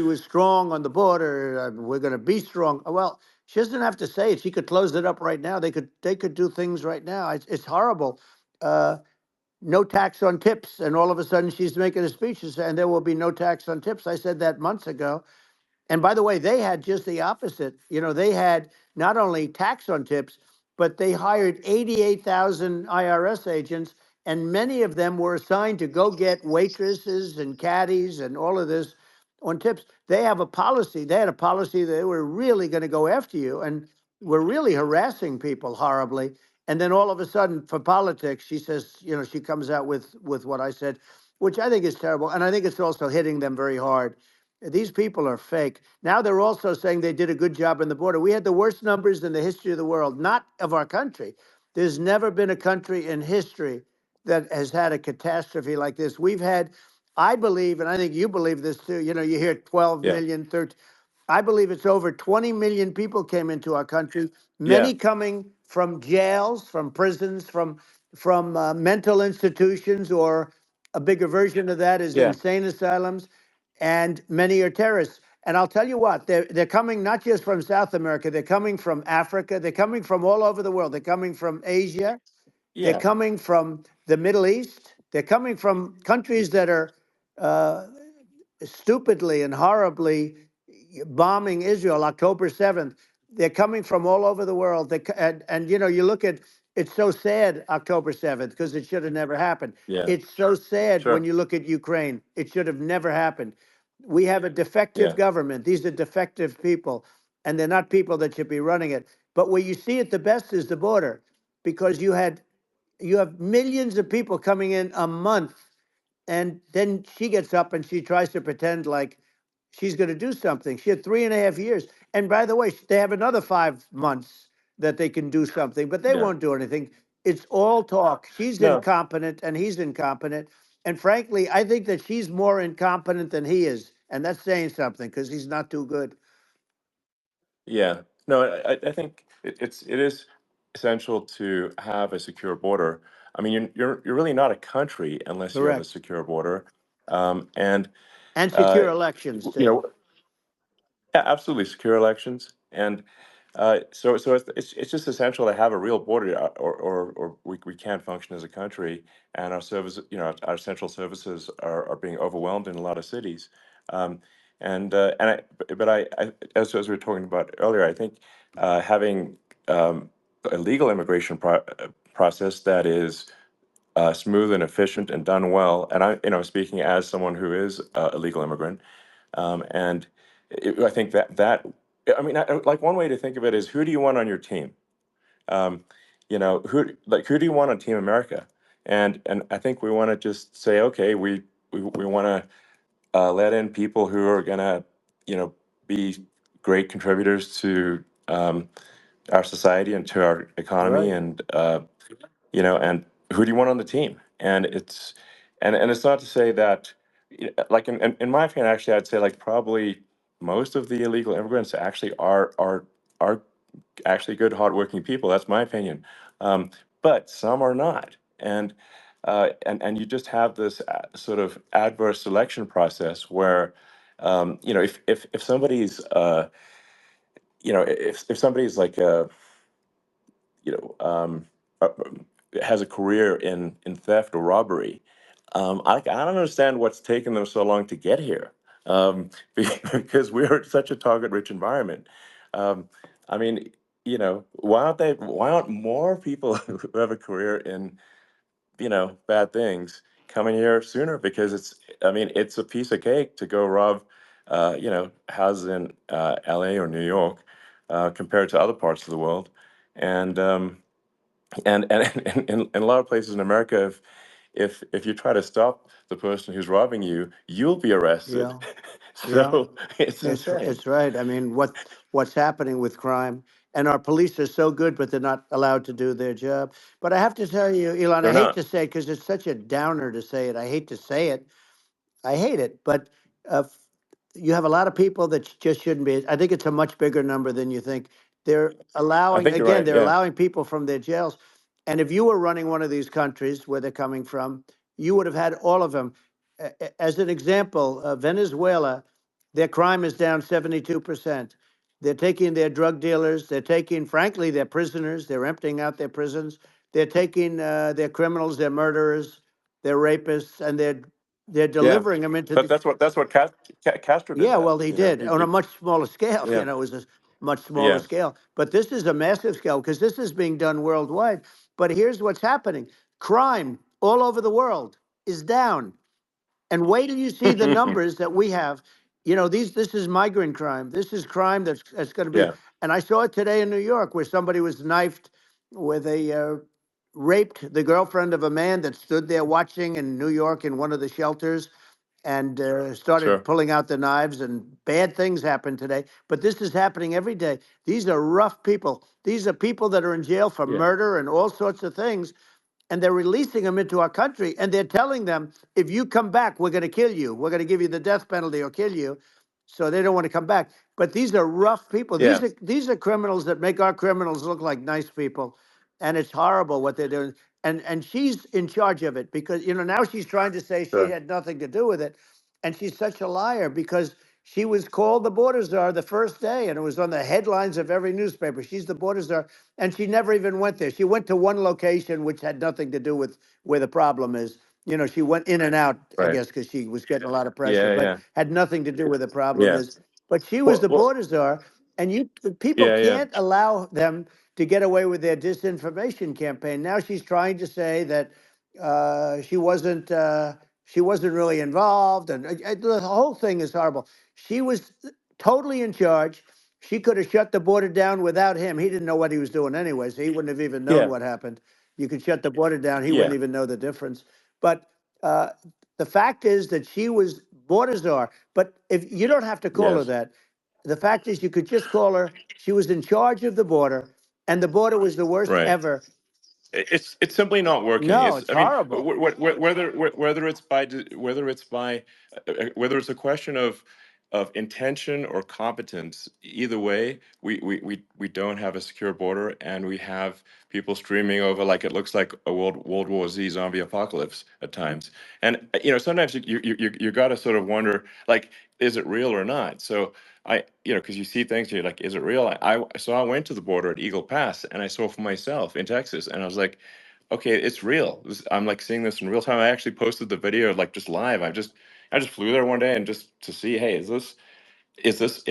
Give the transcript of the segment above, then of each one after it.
was strong on the border. We're going to be strong. Well, she doesn't have to say it. She could close it up right now. They could do things right now. It's horrible. Uh, no tax on tips, and all of a sudden she's making a speech and there will be no tax on tips. I said that months ago. And by the way, they had just the opposite. They had not only tax on tips, but they hired 88,000 IRS agents, and many of them were assigned to go get waitresses and caddies and all of this on tips. They have a policy. They had a policy that they were really going to go after you and were really harassing people horribly. And then all of a sudden, for politics, she says, she comes out with what I said, which I think is terrible. And I think it's also hitting them very hard. These people are fake. Now they're also saying they did a good job on the border. We had the worst numbers in the history of the world, not of our country. There's never been a country in history that has had a catastrophe like this. We've had, I believe, and I think you believe this too, you hear 12 Yeah. million, 13. I believe it's over 20 million people came into our country, Yeah. many coming from jails, from prisons, from mental institutions, or a bigger version of that is Yeah. insane asylums, and many are terrorists. And I'll tell you what, they're coming not just from South America, they're coming from Africa, they're coming from all over the world. They're coming from Asia, they're Yeah. coming from the Middle East, they're coming from countries that are uh, stupidly and horribly bombing Israel October 7th. They're coming from all over the world. And you look at, it's so sad, October 7th, because it should have never happened. Yeah. It's so sad when Sure. you look at Ukraine. It should have never happened. We have a defective Yeah. government. These are defective people, and they're not people that should be running it. But where you see it the best is the border, because you have millions of people coming in a month, and then she gets up and she tries to pretend like she's going to do something. She had 3.5 years. And by the way, they have another 5 months that they can do something, but they Yeah. won't do anything. It's all talk. She's No. incompetent and he's incompetent. And frankly, I think that she's more incompetent than he is. And that's saying something because he's not too good. Yeah. No, I think it is essential to have a secure border. I mean, you're really not a country unless you have a Correct. secure border. And And uh, secure elections, you too. know, yeah, absolutely secure elections. And so it's just essential to have a real border, or we can't function as a country, and our service, our essential services are being overwhelmed in a lot of cities. Um, but as we were talking about earlier, I think having a legal immigration process that is smooth and efficient and done well, and speaking as someone who is a legal immigrant, and I think I mean, like one way to think of it is, who do you want on your team? Um, who do you want on Team America? And I think we want to just say, okay, we want to let in people who are gonna, be great contributors to our society and to our economy, Right. and and who do you want on the team? And it's not to say that, like in my opinion, actually, I'd say like probably most of the illegal immigrants actually are actually good, hardworking people. That's my opinion. But some are not, and you just have this sort of adverse selection process where, if somebody's if somebody's like you know uh, has a career in theft or robbery, I don't understand what's taken them so long to get here, because we're such a target-rich environment. Um, I mean, why aren't more people who have a career in, bad things coming here sooner? Because I mean, it's a piece of cake to go rob, houses in LA or New York, compared to other parts of the world. And, in a lot of places in America, if you try to stop the person who's robbing you, you'll be arrested. Yeah. Yeah. So it's insane. It's right. I mean, what's happening with crime, and our police are so good, but they're not allowed to do their job. But I have to tell you, Elon, I They're hate not. to say it because it's such a downer to say it. I hate to say it. I hate it. But you have a lot of people that just shouldn't be. I think it's a much bigger number than you think. They're I allowing, think you're again, right. they're Yeah. allowing people from their jails. And if you were running one of these countries where they're coming from, you would have had all of them. As an example, Venezuela. Their crime is down 72%. They're taking their drug dealers. They're taking, frankly, their prisoners. They're emptying out their prisons. They're taking their criminals, their murderers, their rapists, and they're Yeah, delivering them into but the. that's what Castro did. Yeah, That well, he did he, on a much smaller scale. yeah, It was a much smaller yeah. scale. But this is a massive scale because this is being done worldwide. But here's what's happening: crime all over the world is down. And wait till you see the numbers that we have. This is migrant crime. This is crime that's going to be. Yeah, And I saw it today in New York where somebody was knifed with raped the girlfriend of a man that stood there watching in New York in one of the shelters and started sure. pulling out the knives, and bad things happened today. But this is happening every day. These are rough people. These are people that are in jail for Yeah, murder and all sorts of things, and they're releasing them into our country, and they're telling them, if you come back, we're going to kill you. We're going to give you the death penalty or kill you. So they don't want to come back. But these are rough people. yeah, These are criminals that make our criminals look like nice people, and it's horrible what they're doing. And she's in charge of it because now she's trying to say she sure. had nothing to do with it, and she's such a liar because she was called the border czar the first day, and it was on the headlines of every newspaper. She's the border czar, and she never even went there. She went to one location which had nothing to do with where the problem is. She went in and out, I Right. guess, because she was getting a lot of pressure, Yeah, but yeah, had nothing to do where the problem yeah. is. But she was Well, the well, border czar, and the people yeah, yeah, can't allow them to get away with their disinformation campaign. Now she's trying to say that she wasn't. She wasn't really involved, and the whole thing is horrible. She was totally in charge. She could have shut the border down without him. He didn't know what he was doing anyway, so he wouldn't have even known yeah, what happened. You could shut the border down; he yeah. wouldn't even know the difference. But uh, the fact is that she was border czar. But if you don't have to call her Yes. that, the fact is you could just call her. She was in charge of the border, and the border was the worst Right. ever. It's simply not working. No, It's, it's I mean, horrible. whether it's whether it's a question of intention or competence, either way, we don't have a secure border, and we have people streaming over like it looks like a World War Z zombie apocalypse at times. And sometimes you got to sort of wonder, like, is it real or not? So because you see things, you're like, is it real? So I went to the border at Eagle Pass, and I saw for myself in Texas, and I was like, okay, it's real. I'm like seeing this in real time. I actually posted the video like just live. I just flew there one day and just to see, hey, is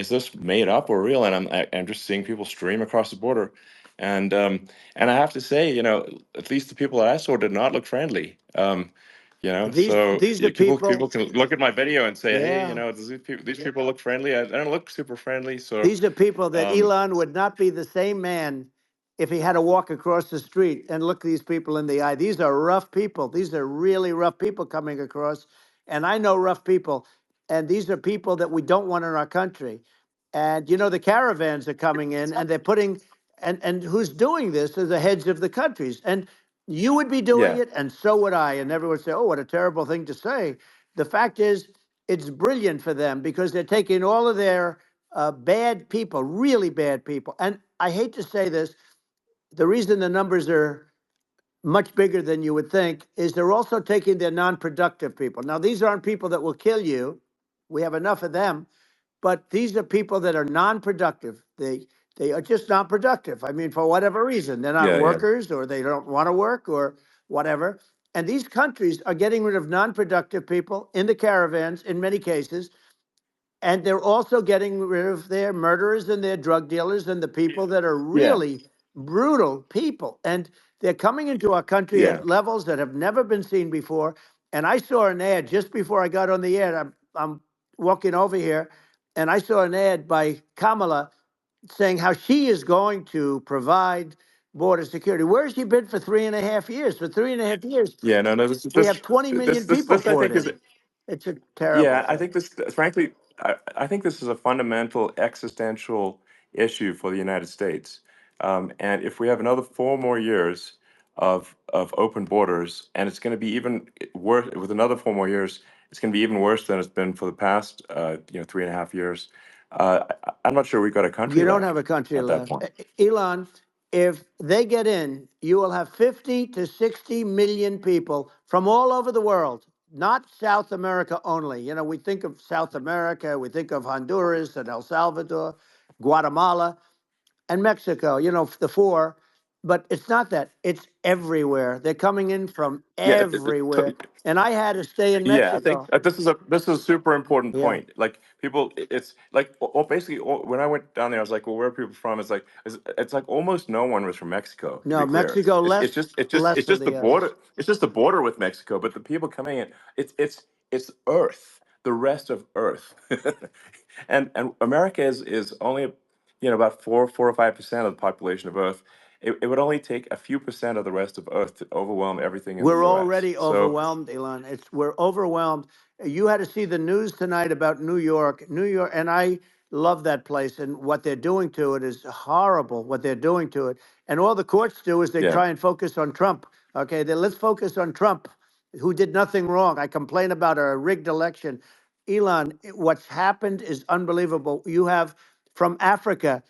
this made up or real? And I'm just seeing people stream across the border, and I have to say, at least the people that I saw did not look friendly. These So these are people people. can look at my video and say, hey, Yeah. does these people look friendly? I don't look super friendly. So These are people that um, Elon would not be the same man if he had to walk across the street and look these people in the eye. These are rough people. These are really rough people coming across. And I know rough people. And these are people that we don't want in our country. And the caravans are coming in and they're putting and who's doing this are the heads of the countries. And you would be doing yeah, it, and so would I. And everyone would say, oh, what a terrible thing to say. The fact is, it's brilliant for them because they're taking all of their bad people, really bad people. And I hate to say this, the reason the numbers are much bigger than you would think is they're also taking their non-productive people. Now, these aren't people that will kill you. We have enough of them, but these are people that are non-productive. They are just not productive. I mean, for whatever reason, they're not yeah, yeah, workers or they don't want to work or whatever. And these countries are getting rid of non-productive people in the caravans in many cases, and they're also getting rid of their murderers and their drug dealers and the people that are yeah, really brutal people. And they're coming into our country yeah, at levels that have never been seen before. And I saw an ad just before I got on the air. I'm walking over here, and I saw an ad by Kamala saying how she is going to provide border security. Where has she been for 3.5 years? For 3.5 years, yeah. No, no. we have 20 million people I poured think is in. It's a terrible Yeah, I thing. think this, frankly, I think this is a fundamental existential issue for the United States. And if we have another 4 more years of open borders, and it's going to be even worse with another 4 more years, it's going to be even worse than it's been for the past, 3.5 years. I'm not sure we've got a country You don't have left a country at that left. point. Elon, if they get in, you will have 50 to 60 million people from all over the world. not South America only. You know, we think of South America, we think of Honduras and El Salvador, Guatemala, and Mexico, you know, the four, but it's not that. It's everywhere. They're coming in from Yeah, everywhere. And I had to stay in yeah, I think Mexico. this is a super important Yeah. point. Like people, it's like basically when I went down there, I was like, well, where are people from? It's like almost no one was from Mexico. To be No, clear, Mexico it's less, it's just it's just less it's of just the the others. border. It's just the border with Mexico. But the people coming in, it's Earth, the rest of Earth, and America is only about 4 or 5% of the population of Earth. It would only take a few percent of the rest of Earth to overwhelm everything in the We're U.S. already So overwhelmed, Elon. We're overwhelmed. You had to see the news tonight about New York. New York, and I love that place, and what they're doing to it is horrible, what they're doing to it. And all the courts do is they yeah, try and focus on Trump. Okay, then let's focus on Trump, who did nothing wrong. I complain about a rigged election. Elon, what's happened is unbelievable. You have from Africa,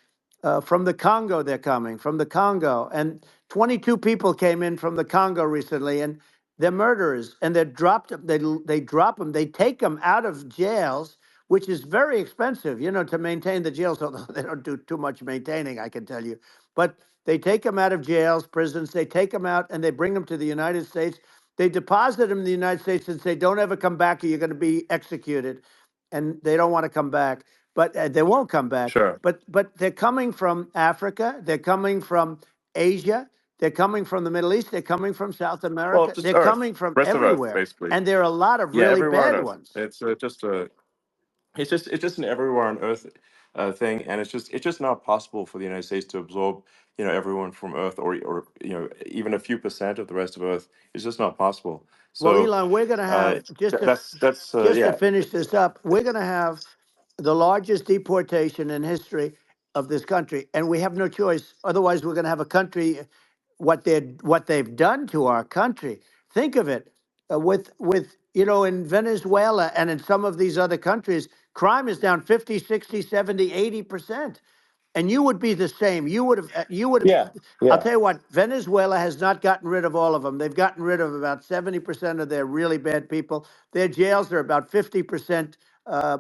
from the Congo, they're coming from the Congo, and 22 people came in from the Congo recently, and they're murderers, and they dropped them. They drop them. They take them out of jails, which is very expensive, you know, to maintain the jails. Although they don't do too much maintaining, I can tell you. But they take them out of jails, prisons. They take them out, and they bring them to the United States. They deposit them in the United States and say, "Don't ever come back, or you're going to be executed." And they don't want to come back, but they won't come back. sure. But they're coming from Africa. They're coming from Asia. They're coming from the Middle East. They're coming from South Well, America. just They're Earth, coming from rest of Earth, everywhere. basically. And there are a lot of Yeah, really everywhere on bad Earth. ones. It's just a it's just an everywhere on Earth thing, and it's just not possible for the United States to absorb everyone from Earth, or even a few percent of the rest of Earth. It's just not possible. Well, So Elon, we're going to have that's just to yeah, finish this up. We're going to have the largest deportation in history of this country, and we have no choice. Otherwise, we're going to have a country. What they've done to our country. Think of it, with in Venezuela and in some of these other countries, crime is down 50, 60, 70, 80%. And you would be the same. You would have. yeah, I'll yeah, tell you what, Venezuela has not gotten rid of all of them. They've gotten rid of about 70% of their really bad people. Their jails are about 50% uh,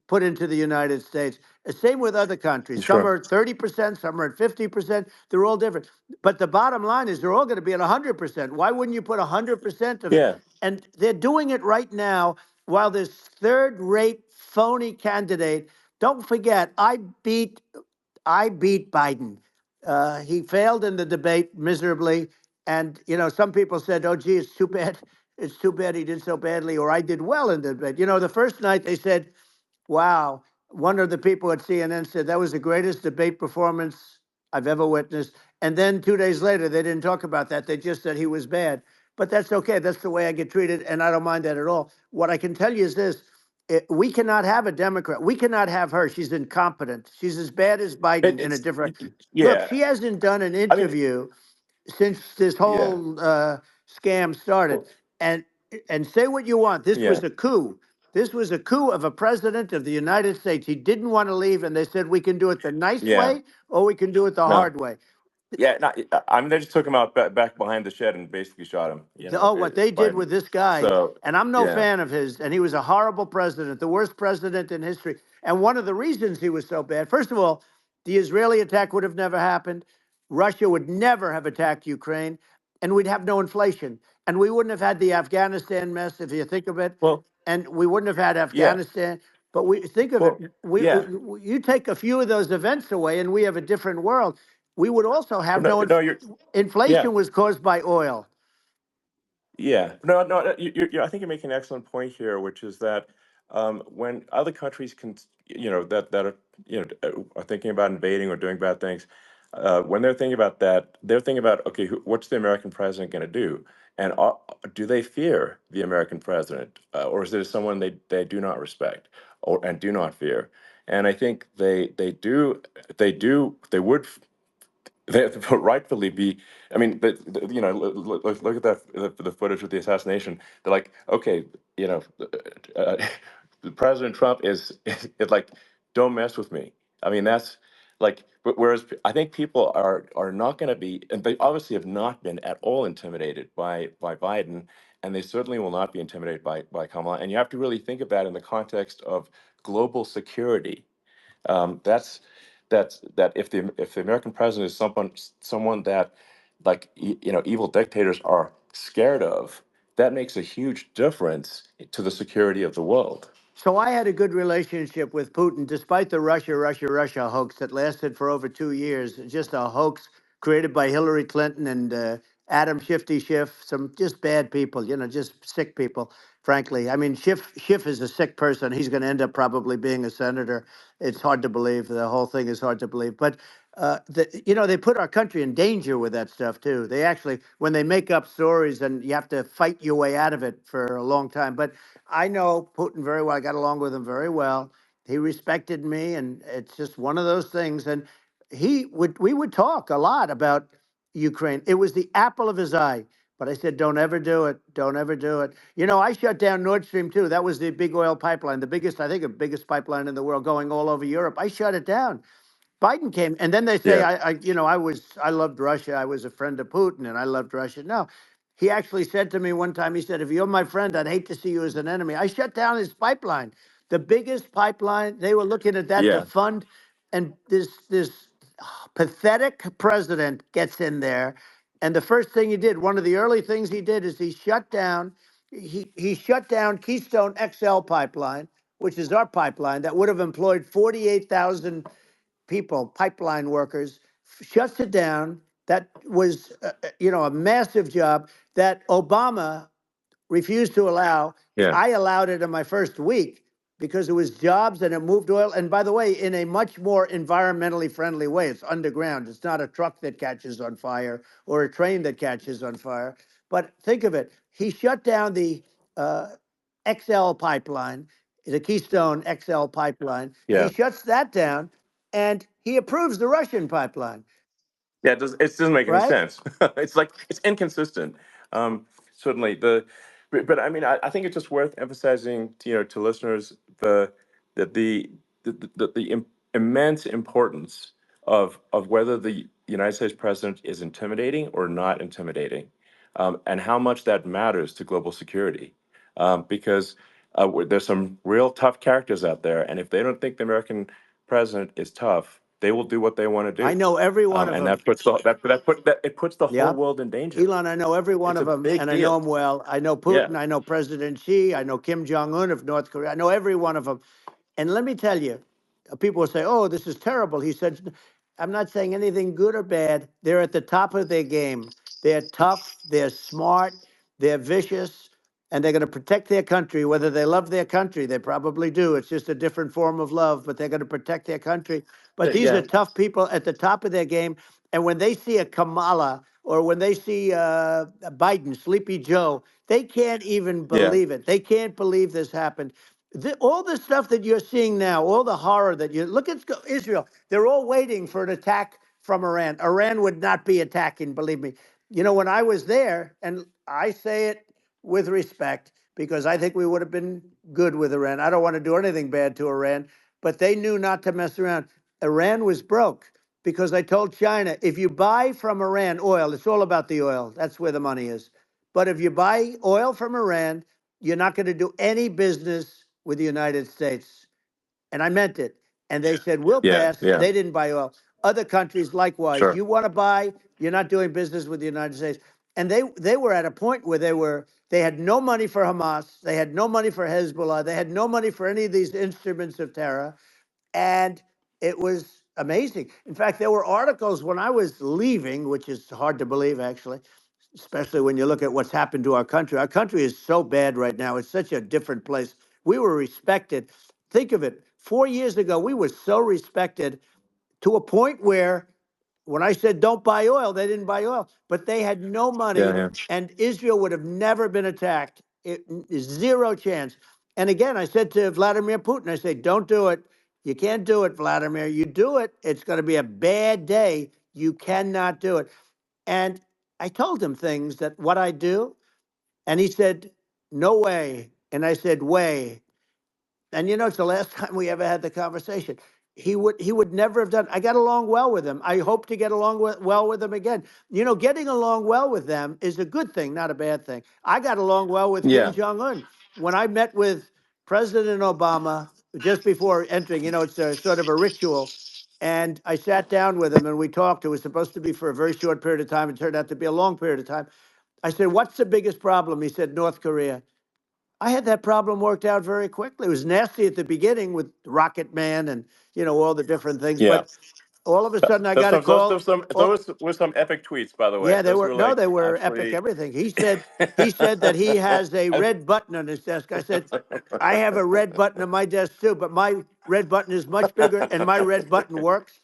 put into the United States. Same with other countries. Some sure, are at 30%, some are at 50%. They're all different. But the bottom line is they're all going to be at 100%. Why wouldn't you put 100% of, yeah, and they're doing it right now while this third-rate phony candidate, don't forget, I beat Biden. He failed in the debate miserably. And, some people said, oh, gee, it's too bad. It's too bad he did so badly, or I did well in the debate. The first night they said, wow. One of the people at CNN said that was the greatest debate performance I've ever witnessed. And then 2 days later, they didn't talk about that. They just said he was bad. But that's okay. That's the way I get treated, and I don't mind that at all. What I can tell you is this: we cannot have a Democrat. We cannot have her. She's incompetent. She's as bad as Biden in a it's different. Look, yeah. she hasn't done an I mean, interview since this yeah, whole scam started. well, And say what you want, this yeah, was a coup. This was a coup of a president of the United States. He didn't want to leave, and they said we can do it the nice yeah. way or we can do it the No. hard way. Yeah, no, I mean, they just took him out back behind the shed and basically shot him. What they did Biden. with this guy, So and I'm no yeah, fan of his, and he was a horrible president, the worst president in history. And one of the reasons he was so bad, first of all, the Israeli attack would have never happened. Russia would never have attacked Ukraine, and we'd have no inflation. And we wouldn't have had the Afghanistan mess, if you think of it. well, And we wouldn't have had yeah, Afghanistan. But we think of it, well, yeah. you take a few of those events away, and we have a different world. We would also have No, no no, you're yeah. inflation was caused by oil. Yeah, no, no. I think you're making an excellent point here, which is that when other countries can, that are, are thinking about invading or doing bad things, when they're thinking about that, they're thinking about, okay, what's the American president going to do, and do they fear the American president, or is there someone they do not respect or and do not fear? And I think they would they rightfully be. I mean, look at that the footage with the assassination. They're like, okay, uh, President Trump is like, don't mess with me. I mean, that's like, but whereas I think people are not going to be, and they obviously have not been at all intimidated by Biden. and they certainly will not be intimidated by Kamala. And you have to really think of that in the context of global security. That if the American president is someone that, like, evil dictators are scared of, that makes a huge difference to the security of the world. So I had a good relationship with Putin, despite the Russia hoax that lasted for over 2 years. Just a hoax created by Hillary Clinton and Adam Shifty Schiff, some just bad people, just sick people, frankly. I mean, Schiff is a sick person. He's going to end up probably being a senator. It's hard to believe. The whole thing is hard to believe. But, they put our country in danger with that stuff, too. They actually, when they make up stories, and you have to fight your way out of it for a long time. But I know Putin very well. I got along with him very well. He respected me, and it's just one of those things. And we would talk a lot about Ukraine. It was the apple of his eye. But I said, don't ever do it. Don't ever do it. I shut down Nord Stream 2. That was the big oil pipeline, the biggest, I think, the biggest pipeline in the world going all over Europe. I shut it down. Biden came, and then they say, Yeah, I loved Russia. I was a friend of Putin, and I loved Russia. No, he actually said to me one time, he said, if you're my friend, I'd hate to see you as an enemy. I shut down his pipeline, the biggest pipeline. They were looking at that to yeah, fund, and this pathetic president gets in there, and the first thing he did, one of the early things he did, is he shut down Keystone XL pipeline, which is our pipeline that would have employed 48,000 people, pipeline workers, shuts it down. That was, a massive job that Obama refused to allow. yeah, I allowed it in my first week because it was jobs and it moved oil. And by the way, in a much more environmentally friendly way. It's underground. It's not a truck that catches on fire or a train that catches on fire. But think of it. He shut down the uh, XL pipeline, the Keystone XL pipeline. He yeah. shuts that down and he approves the Russian pipeline, Yeah, it doesn't make any right? sense. It's inconsistent. Certainly but I mean, I think it's just worth emphasizing, to listeners, that the immense importance of whether the United States president is intimidating or not intimidating, and how much that matters to global security, because there's some real tough characters out there, and if they don't think the American president is tough, they will do what they want to I do, know every one of and them. it puts the whole Yeah. world in danger. Elon, I know every one It's of a them, big and I know deal. them well. I know Yeah, Putin. I know President Xi. I know Kim Jong Un of North Korea. I know every one of them. And let me tell you, people will say, "Oh, this is terrible." He said, "I'm not saying anything good or bad. They're at the top of their game. They're tough. They're smart. They're vicious, and they're going to protect their country. Whether they love their country, they probably do. It's just a different form of love, but they're going to protect their country. But these are yeah, tough people at the top of their game. And when they see a Kamala or when they see Biden, Sleepy Joe, they can't even yeah, believe it. They can't believe this happened. All the stuff that you're seeing now, all the horror that you look at Israel, they're all waiting for an attack from Iran. Iran would not be attacking, believe me. When I was there, and I say it with respect because I think we would have been good with Iran. I don't want to do anything bad to Iran, but they knew not to mess around. Iran was broke because I told China, if you buy from Iran oil, it's all about the oil. That's where the money is. But if you buy oil from Iran, you're not going to do any business with the United States. And I meant it. And they said, we'll yeah, pass. yeah. They didn't buy oil. Other countries, likewise. Sure. You want to buy, you're not doing business with the United States. And they were at a point where they had no money for Hamas. They had no money for Hezbollah. They had no money for any of these instruments of terror. And it was amazing. In fact, there were articles when I was leaving, which is hard to believe, actually, especially when you look at what's happened to our country. Our country is so bad right now. It's such a different place. We were respected. Think of it. 4 years ago, we were so respected to a point where when I said don't buy oil, they didn't buy oil, but they had no Yeah, money, yeah, and Israel would have never been attacked. Zero chance. And again, I said to Vladimir Putin, I said, don't do it. You can't do it, Vladimir. You do it, it's going to be a bad day. You cannot do it. And I told him things that what I do, and he said, no way. And I said, way. And it's the last time we ever had the conversation. he would never have done. I got along well with him. I hope to get along well with him again. You know, getting along well with them is a good thing, not a bad thing. I got along well with Kim Yeah. Jong Un when I met with President Obama just before entering. You know, it's a sort of a ritual. And I sat down with him and we talked. It was supposed to be for a very short period of time. It turned out to be a long period of time. I said, "What's the biggest problem?" He said, "North Korea." I had that problem worked out very quickly. It was nasty at the beginning with Rocket Man and all the different things, Yeah. but all of a sudden I Those got a some those call. those some Oh, those were some epic tweets, by the way. yeah, they Those were were no, like they were epic. absolutely. Everything he said that he has a I- red button on his desk. I said, I have a red button on my desk too, but my red button is much bigger, and my red button works.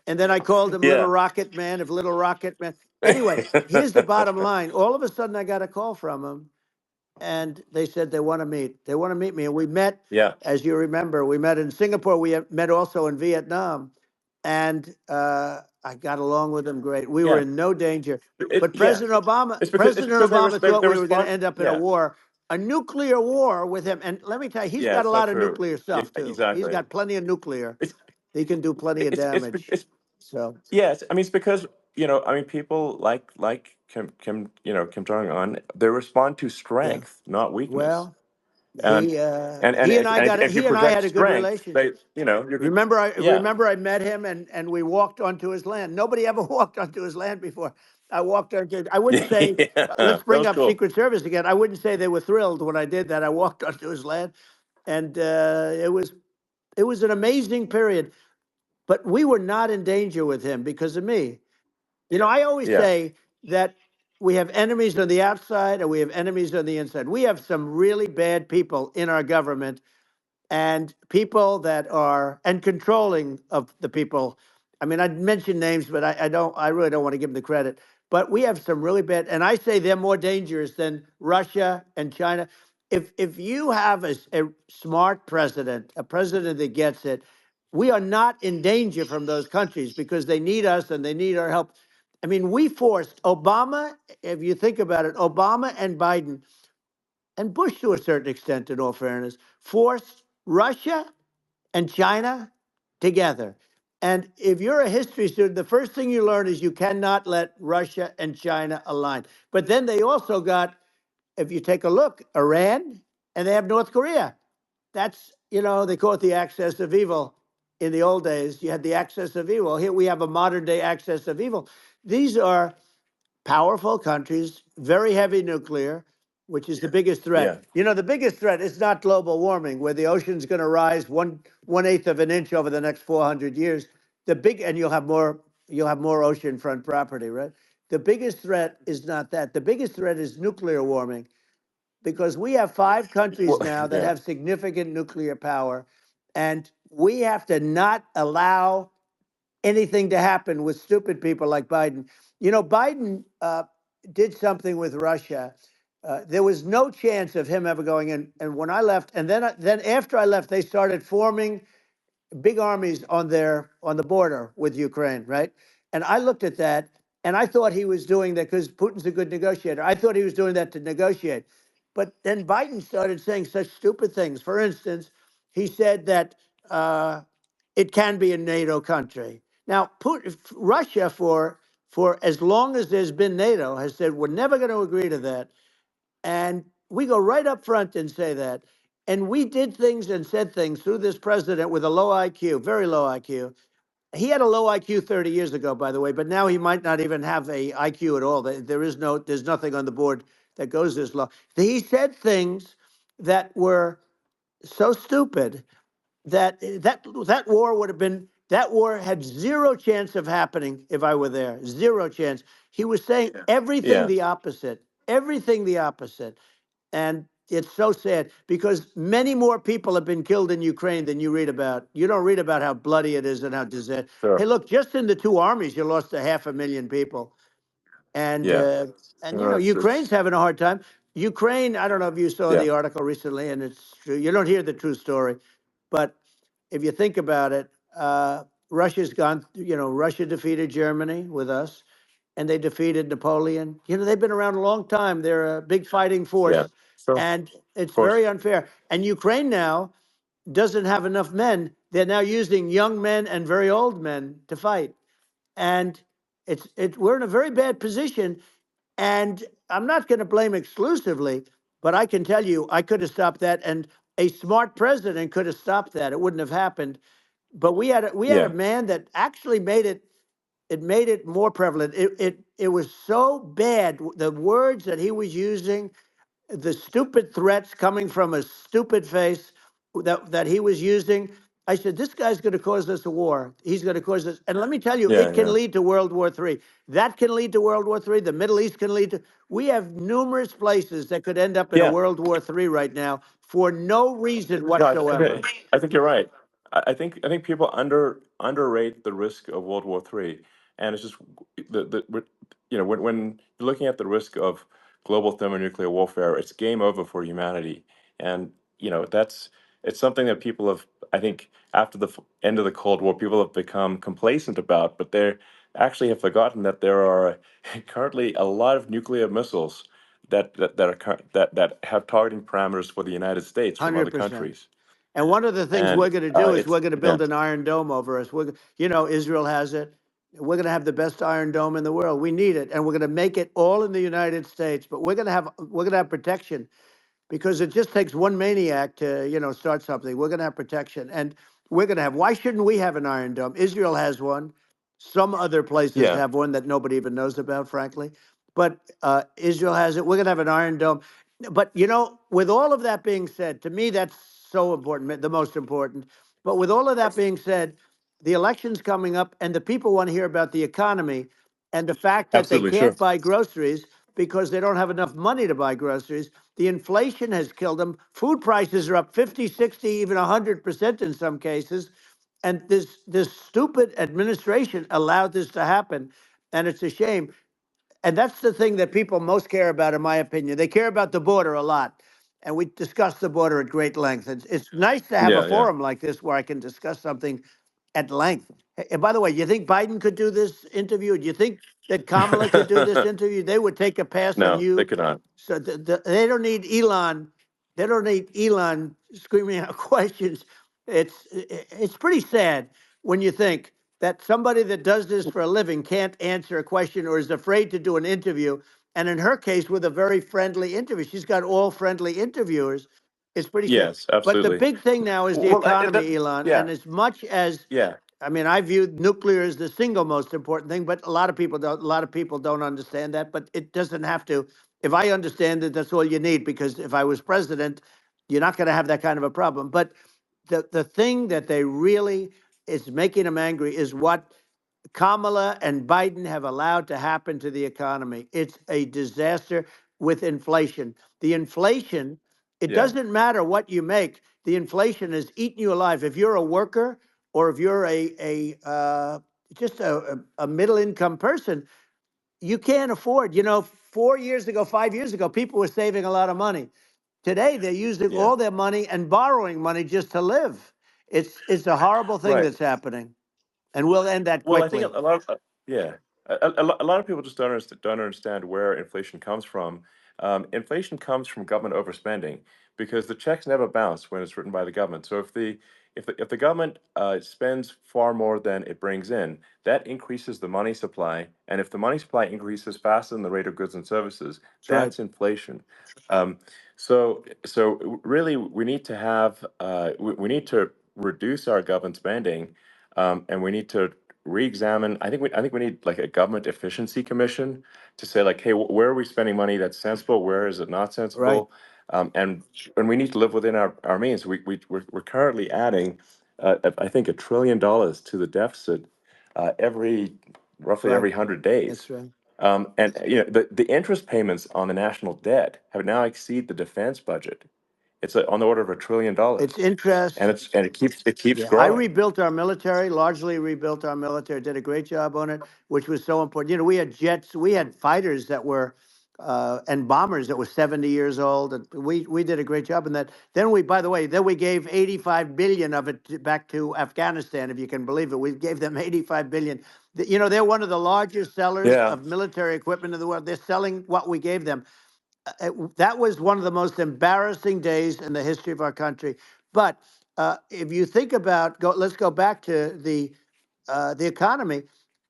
And then I called him Little yeah. Rocket Man of Little Rocket Man. Anyway, here's the bottom line. All of a sudden I got a call from him and they said they want to meet. They want to meet me. And we met, Yeah. as you remember, we met in Singapore. We met also in Vietnam. And I got along with them great. We were Yeah. in no danger. But Yeah. President Obama, It's President because Obama thought they we were going to respond. end up in a Yeah. war, a nuclear war with him. And let me tell you, he's Yeah. got a So lot of true. nuclear Yeah, stuff too. He's exactly. got plenty of nuclear. It's He can do plenty of it's damage. it's So, yes. I mean, it's because I mean, people like Kim Jong Un. They respond to yeah. strength, not weakness. Well, And he and he and I got it. if you He and I project had a good strength, they relationship. you're good. Remember, I Yeah. remember I met him and we walked onto his land. Nobody ever walked onto his land before. I walked onto. I wouldn't Yeah. say. That Let's bring was up cool. Secret Service again. I wouldn't say they were thrilled when I did that. I walked onto his land, and it was an amazing period. But we were not in danger with him because of me. I always Yeah. say that we have enemies on the outside and we have enemies on the inside. We have some really bad people in our government and people that are and controlling of the people. I mean, I'd mention names, but I don't. I really don't want to give them the credit. But we have some really bad, and I say they're more dangerous than Russia and China. If you have a smart president, a president that gets it, we are not in danger from those countries because they need us and they need our help. I mean, we forced Obama. If you think about it, Obama and Biden and Bush, to a certain extent, in all fairness, forced Russia and China together. And if you're a history student, the first thing you learn is you cannot let Russia and China align. But then they also got, if you take a look, Iran and they have North Korea. That's, they call it the axis of evil. In the old days, you had the axis of evil. Here we have a modern day axis of evil. These are powerful countries, very heavy nuclear, which is the biggest threat. Yeah. The biggest threat is not global warming, where the ocean's going to rise one eighth of an inch over the next 400 years. And you'll have more oceanfront property, right? The biggest threat is not that. The biggest threat is nuclear warming, because we have 5 countries Well, now that yeah. have significant nuclear power, and we have to not allow anything to happen with stupid people like Biden. Biden did something with Russia. There was no chance of him ever going in. And when I left, and then after I left, they started forming big armies on the border with Ukraine, right? And I looked at that, and I thought he was doing that because Putin's a good negotiator. I thought he was doing that to negotiate. But then Biden started saying such stupid things. For instance, he said that it can be a NATO country. Now, Russia, for as long as there's been NATO, has said we're never going to agree to that. And we go right up front and say that. And we did things and said things through this president with a low IQ, very low IQ. He had a low IQ 30 years ago, by the way, but now he might not even have a IQ at all. There's nothing on the board that goes this low. He said things that were so stupid that war would have been that war had zero chance of happening if I were there. Zero chance. He was saying everything Yeah. the opposite. Everything the opposite. And it's so sad because many more people have been killed in Ukraine than you read about. You don't read about how bloody it is and how disaster. Hey, Sure. look, just in the two armies, you lost 500,000 people. And Yeah. Ukraine's It's having a hard time. Ukraine, I don't know if you saw yeah. the article recently, and it's true. You don't hear the true story, but if you think about it, Russia's gone. Russia defeated Germany with us, and they defeated Napoleon. They've been around a long time. They're a big fighting Yeah. force, So of and it's course. very unfair. And Ukraine now doesn't have enough men. they're now using young men and very old men to fight. And we're in a very bad position. And I'm not going to blame exclusively, but I can tell you I could have stopped that. And a smart president could have stopped that. It wouldn't have happened. But we had a Yeah, man that actually made it more prevalent. It was so bad. The words that he was using, the stupid threats coming from a stupid face that he was using. I said, this guy's going to cause us a war. He's going to cause us. And let me tell you, yeah, it can yeah, lead to World War III. That can lead to World War III. The Middle East can lead to. We have numerous places that could end up in a yeah. World War III right now for no reason No, whatsoever. I think you're right. I think people underrate the risk of World War III, and it's just when you're looking at the risk of global thermonuclear warfare, it's game over for humanity, and that's it's something that people have, I think, after the end of the Cold War, people have become complacent about, but they actually have forgotten that there are currently a lot of nuclear missiles that have targeting parameters for the United States from other 100%. countries. And one of the things And we're going to do is it's we're going to yeah, build an iron dome over us. Israel has it. We're going to have the best iron dome in the world. We need it, and we're going to make it all in the United States. But we're going to have protection because it just takes one maniac to start something. We're going to have protection, and we're going to have. Why shouldn't we have an iron dome? Israel has one. Some other places yeah, have one that nobody even knows about, frankly. But Israel has it. We're going to have an iron dome. But with all of that being said, to me that's so important, the most important. But with all of that being said, the election's coming up, and the people want to hear about the economy and the fact that they absolutely, sure. can't buy groceries because they don't have enough money to buy groceries. The inflation has killed them. Food prices are up 50, 60, even 100% in some cases. And this stupid administration allowed this to happen. And it's a shame. And that's the thing that people most care about, in my opinion. They care about the border a lot. And we discuss the border at great length. It's nice to have a Yeah, yeah, forum like this where I can discuss something at length. And by the way, you think Biden could do this interview? Do you think that Kamala could do this interview? They would take a pass on no, they you. could not. So they don't need Elon. They don't need Elon screaming out questions. It's pretty sad when you think that somebody that does this for a living can't answer a question or is afraid to do an interview. And in her case, with a very friendly interview, she's got all friendly interviewers. It's pretty sad. Yes, But the absolutely. big thing now is the Well, economy, Elon. yeah, And as much as yeah, I mean, I view nuclear as the single most important thing, but a lot of people don't. A lot of people don't understand that. But it doesn't have to. If I understand it, that's all you need. Because if I was president, you're not going to have that kind of a problem. But the thing that they really is making them angry is what Kamala and Biden have allowed to happen to the economy. It's a disaster with inflation. The inflation, it yeah, doesn't matter what you make. The inflation has eaten you alive. If you're a worker or if you're just a middle income person, you can't afford. 4 years ago, 5 years ago, people were saving a lot of money. Today, they're using yeah. all their money and borrowing money just to live. It's a horrible thing Right. that's happening, and we'll end that Well, I think quickly. a lot of yeah, a lot of people just don't understand where inflation comes from. Inflation comes from government overspending because the checks never bounce when it's written by the government. So if the government spends far more than it brings in, that increases the money supply, and if the money supply increases faster than the rate of goods and services, That's right. that's inflation. Um, so really, we need to have we need to reduce our government spending, and we need to re-examine. I think we need like a government efficiency commission to say like, hey, where are we spending money that's sensible? Where is it not Right. sensible? And we need to live within our means. We're currently adding, I think, $1 trillion to the deficit every roughly Right. every 100 days. That's right. And the interest payments on the national debt have now exceed the defense budget. It's on the order of $1 trillion, It's interest. and it keeps Yeah, I growing. rebuilt our military, largely rebuilt our military, did a great job on it, which was so important. We had jets, we had fighters that were, and bombers that were 70 years old. And we did a great job in that. Then by the way, then we gave 85 billion of it back to Afghanistan, if you can believe it. We gave them 85 billion. They're one of the largest sellers Yeah. of military equipment in the world. They're selling what we gave them. That was one of the most embarrassing days in the history of our country. But if you think about let's go back to the economy.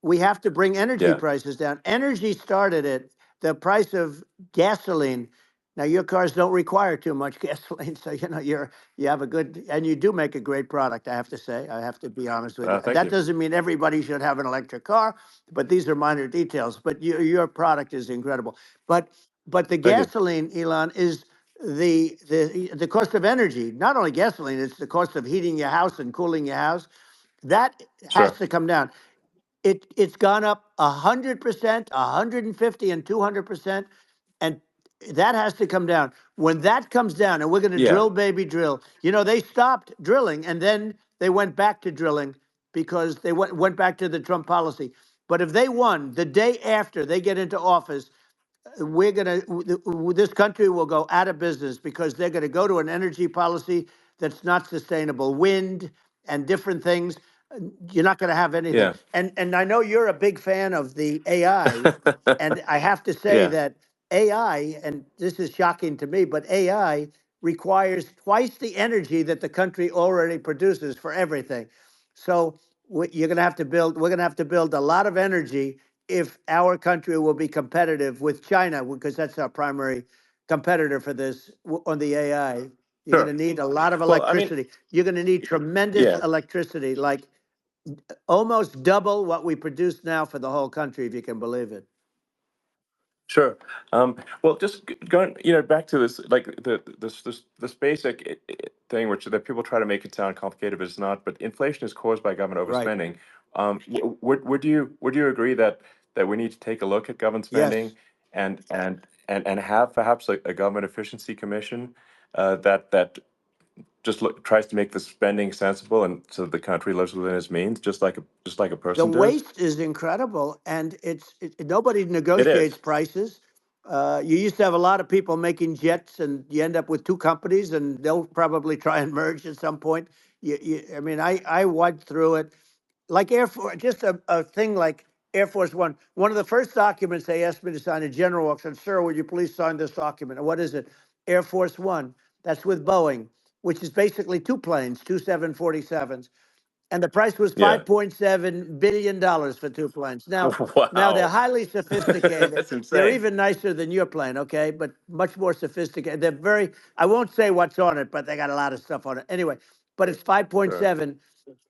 We have to bring energy Yeah. prices down. Energy started it. The price of gasoline. Now your cars don't require too much gasoline, so you have a good, and you do make a great product. I have to say, I have to be honest with you. Thank That you. doesn't mean everybody should have an electric car, but these are minor details. But your product is incredible. But the Thank you. gasoline, Elon, is the cost of energy. Not only gasoline, it's the cost of heating your house and cooling your house. That has Sure. to come down. It's gone up 100%, 150, and 200%, and that has to come down. When that comes down, and we're going to Yeah. drill, baby, drill. They stopped drilling, and then they went back to drilling because they went back to the Trump policy. But if they won the day after they get into office, this country will go out of business because they're going to go to an energy policy that's not sustainable. Wind and different things. You're not going to have anything. Yeah. And I know you're a big fan of the AI, and I have to say Yeah. that AI, and this is shocking to me, but AI requires twice the energy that the country already produces for everything. So you're going to have to build. We're going to have to build a lot of energy if our country will be competitive with China, because that's our primary competitor for this on the AI. You're going Sure. to need a lot of Well, I mean, electricity. You're going to need tremendous yeah. electricity, like almost double what we produce now for the whole country, if you can believe it. Sure. Well, just going, back to this, like this basic thing, which that people try to make it sound complicated, but it's not. But inflation is caused by government Right. overspending. Would you agree that we need to take a look at government Yes. spending and have perhaps a government efficiency commission that just tries to make the spending sensible and so the country lives within its means, just like a The person does. waste is incredible, and nobody It negotiates is. prices. You used to have a lot of people making jets, and you end up with two companies, and they'll probably try and merge at some point. I mean, I went through it like Air Force, just a thing like Air Force One. One of the first documents they asked me to sign, a general walks in, sir, would you please sign this document? And what is it? Air Force One. That's with Boeing, which is basically two planes, two 747s, and the price was Yeah. $5.7 billion for two planes. Now they're Wow. highly sophisticated. That's They're insane. even nicer than your plane, okay? But much more sophisticated. They're very. I won't say what's on it, but they got a lot of stuff on it. Anyway, but it's Sure. 5.7.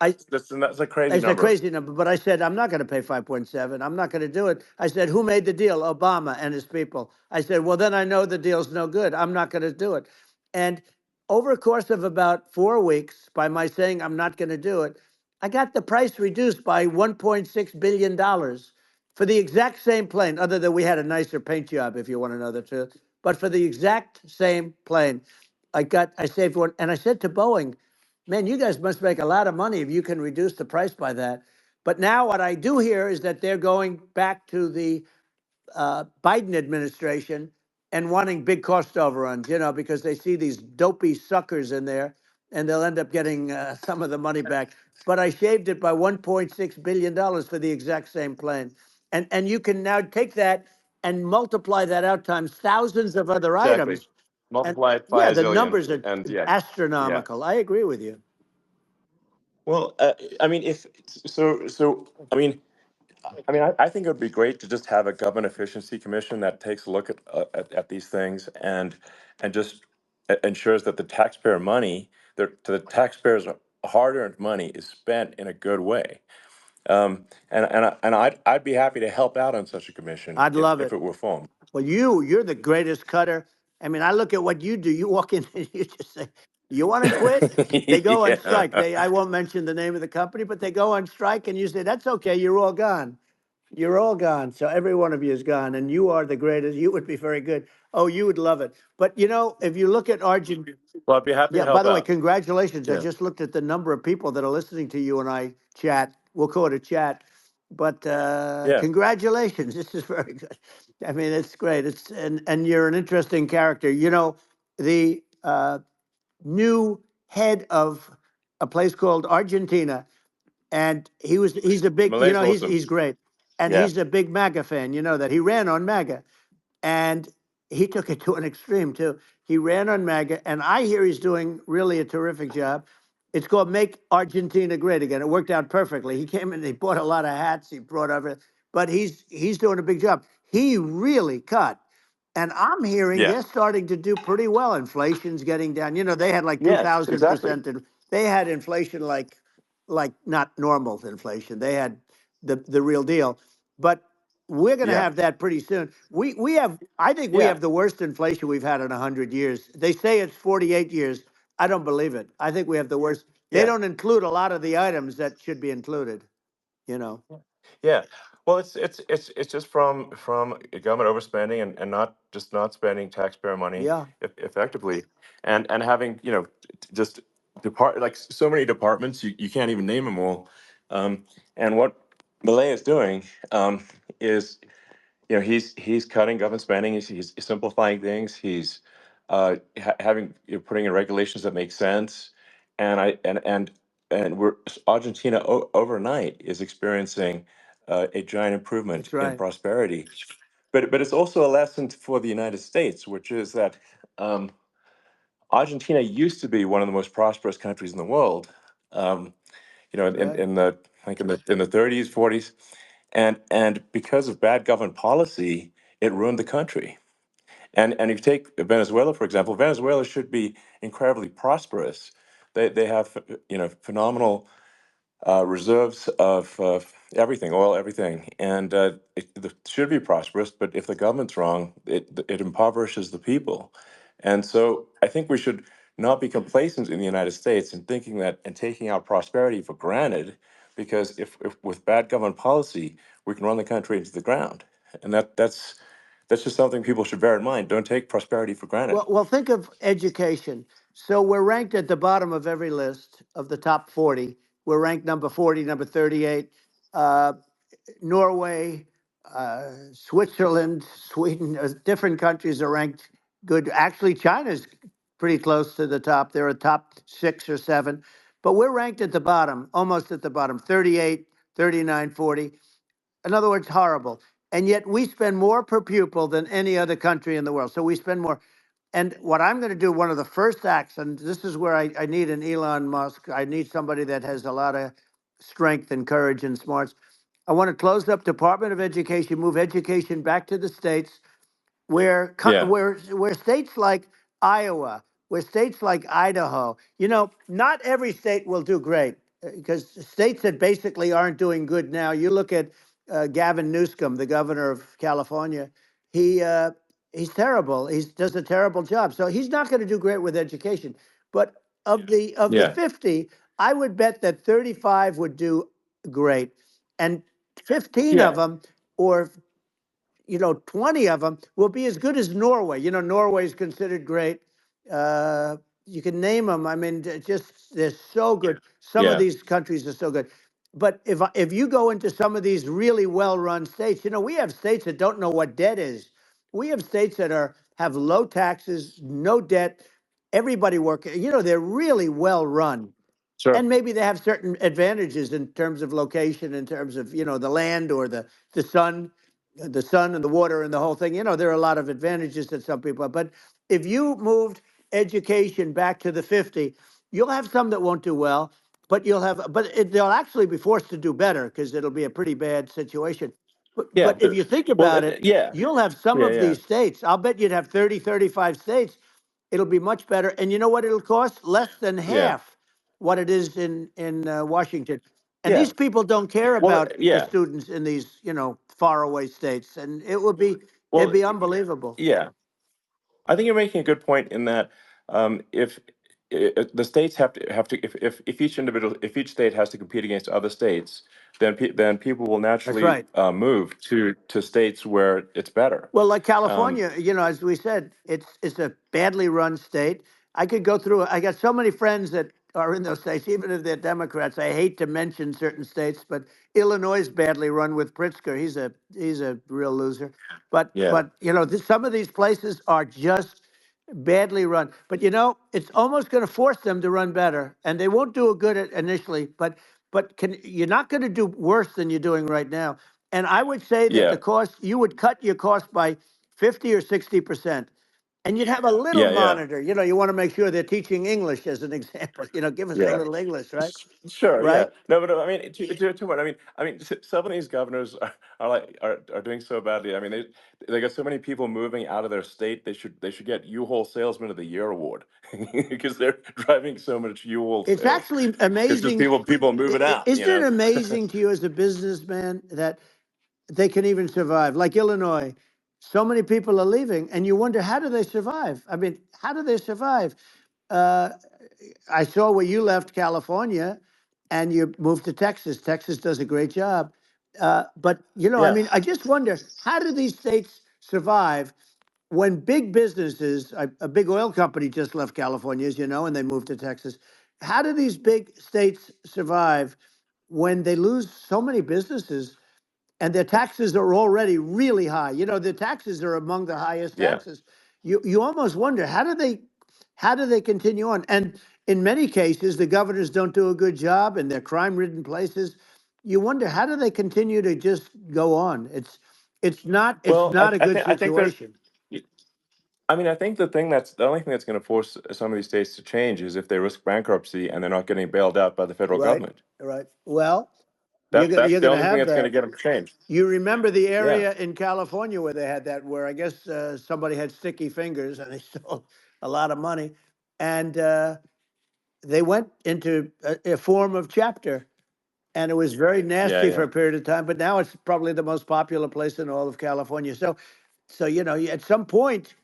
I That's a crazy It's a number. crazy number, but I said I'm not going to pay 5.7. I'm not going to do it. I said, who made the deal? Obama and his people. I said, well, then I know the deal's no good. I'm not going to do it. And over a course of about 4 weeks, by my saying I'm not going to do it, I got the price reduced by $1.6 billion for the exact same plane, other than we had a nicer paint job, if you want to know the truth. But for the exact same plane, I saved one, and I said to Boeing, man, you guys must make a lot of money if you can reduce the price by that. But now what I do hear is that they're going back to the Biden administration and wanting big cost overruns, because they see these dopey suckers in there, and they'll end up getting some of the money back. But I shaved it by $1.6 billion for the exact same plane, and you can now take that and multiply that out times thousands of other Exactly. items, and Multiply it by yeah, a the zillion, numbers are and yeah, yeah. astronomical. I agree with you. Well, I mean, if so, I think it would be great to just have a government efficiency commission that takes a look at these things and just ensures that the taxpayer money, the taxpayers' hard-earned money, is spent in a good way. I'd be happy to help out on such a commission I'd if love if it. it were formed. Well, you're the greatest cutter. I mean, I look at what you do. You walk in and you just say, "You want to quit?" They go on Yeah. strike. I won't mention the name of the company, but they go on strike, and you say, "That's okay. You're all gone. You're all gone." So every one of you is gone, and you are the greatest. You would be very good. Oh, you would love it. But if you look at Argentina. Well, I'd be happy to Yeah, by help the way, out. congratulations. I Yeah. just looked at the number of people that are listening to you and I chat. We'll call it a chat. But Yeah. congratulations. This is very good. I mean, it's great. And you're an interesting character. The new head of a place called Argentina, and he's a big, Malay's he's awesome. great. And Yeah. he's a big MAGA fan, that he ran on MAGA. And he took it to an extreme too. He ran on MAGA, and I hear he's doing really a terrific job. It's called Make Argentina Great Again. It worked out perfectly. He came in, he bought a lot of hats, he brought over, but he's doing a big job. He really cut. And I'm hearing Yeah. they're starting to do pretty well. Inflation's getting down. They had like Yes, exactly. 2,000%. They had inflation like not normal inflation. They had the real deal. But we're going to Yeah. have that pretty soon. We have, I think we Yeah. have the worst inflation we've had in 100 years. They say it's 48 years. I don't believe it. I think we have the worst. They Yeah. don't include a lot of the items that should be included. You know. Yeah. Well, it's just from government overspending and not spending taxpayer money Yeah, effectively, and having just like so many departments you can't even name them all, and what Millet is doing is he's cutting government spending. He's simplifying things. He's having putting in regulations that make sense, and I and we're Argentina overnight is experiencing a giant improvement that's in right. prosperity. But it's also a lesson for the United States, which is that um, Argentina used to be one of the most prosperous countries in the world. Um, Right. in the like in the 30s, 40s, and because of bad government policy, it ruined the country. And if you take Venezuela, for example, Venezuela should be incredibly prosperous. They have phenomenal reserves of everything, oil, everything, and it should be prosperous. But if the government's wrong, it impoverishes the people. And so I think we should not be complacent in the United States in thinking that and taking our prosperity for granted, because if with bad government policy, we can run the country into the ground, and that's just something people should bear in mind. Don't take prosperity for granted. Well, think of education. So we're ranked at the bottom of every list of the top 40. We're ranked number 40, number 38. Uh, Norway, Switzerland, Sweden, different countries are ranked good. Actually, China's pretty close to the top. They're a top 6 or 7, but we're ranked at the bottom, almost at the bottom, 38, 39, 40. In other words, horrible. And yet we spend more per pupil than any other country in the world. So we spend more. And what I'm going to do, one of the first acts, and this is where I need an Elon Musk, I need somebody that has a lot of strength and courage and smarts. I want to close up Department of Education, move education back to the states, Yeah, where states like Iowa, where states like Idaho, not every state will do great because states that basically aren't doing good now. You look at Gavin Newsom, the governor of California. He he's terrible. He does a terrible job. So he's not going to do great with education. But of the yeah, 50, I would bet that 35 would do great, and 15 of yeah, them, or 20 of them will be as good as Norway. Norway is considered great. Uh, you can name them. I mean, they're so good. Some of yeah. these countries are so good. But if you go into some of these really well-run states, we have states that don't know what debt is. We have states that have low taxes, no debt, everybody working. They're really well run, Sure. and maybe they have certain advantages in terms of location, in terms of the land or the sun, and the water and the whole thing. There are a lot of advantages that some people have. But if you moved education back to the 50, you'll have some that won't do well, but they'll actually be forced to do better because it'll be a pretty bad situation. Yeah. But if you think Well, about it, yeah, you'll have some yeah, of yeah, these states. I'll bet you'd have 30, 35 states. It'll be much better. And you know what it'll cost? Less than yeah, half what it is in Washington. And yeah. these people don't care Well, about the yeah. students in these faraway states, and it'd Well, be unbelievable. yeah. I think you're making a good point in that if the states have to if if each state has to compete against other states, then people will That's naturally right. move to states where it's better. Well, like Um, California, as we said, it's a badly run state. I could go through. I got so many friends that are in those states, even if they're Democrats. I hate to mention certain states, but Illinois is badly run with Pritzker. He's a real loser. But yeah, but some of these places are just badly run. But it's almost going to force them to run better, and they won't do a good at initially. But you're not going to do worse than you're doing right now. And I would say that yeah, you would cut your cost by 50 or 60%. And you'd have a little Yeah, yeah, monitor. You want to make sure they're teaching English as an example. Give us a yeah. little English, right? Sure, yeah. Right. No, but I mean, to what? Some of these governors are doing so badly. I mean, they got so many people moving out of their state. They should get U-Haul Salesman of the Year award because they're driving so much U-Haul It's sales. actually Because just amazing. people moving out, Isn't it amazing to you as a businessman that they can even survive? Like Illinois, so many people are leaving, and you wonder, how do they survive? I mean, how do they survive? Uh, I saw where you left California and you moved to Texas. Texas does a great job. But, I Yeah, mean, I just wonder, how do these states survive when big businesses, a big oil company just left California, as you know, and they moved to Texas. How do these big states survive when they lose so many businesses and their taxes are already really high? The taxes are among the highest yeah. taxes. You almost wonder, how do they continue on? And in many cases, the governors don't do a good job in their crime-ridden places. You wonder, how do they continue to just go on? It's Well, not a good I think there's. situation. I think the only thing that's going to force some of these states to change is if they risk bankruptcy and they're not getting bailed out by the federal Right, government. right. Well, you're That's gonna that's you're the gonna only thing have that's going to that. get them to change. You remember the Yeah, area in California where they had that, where I guess somebody had sticky fingers and they stole a lot of money, and they went into a form of chapter, and it was very yeah, nasty for yeah. a period of time. But now it's probably the most popular place in all of California. So at some point,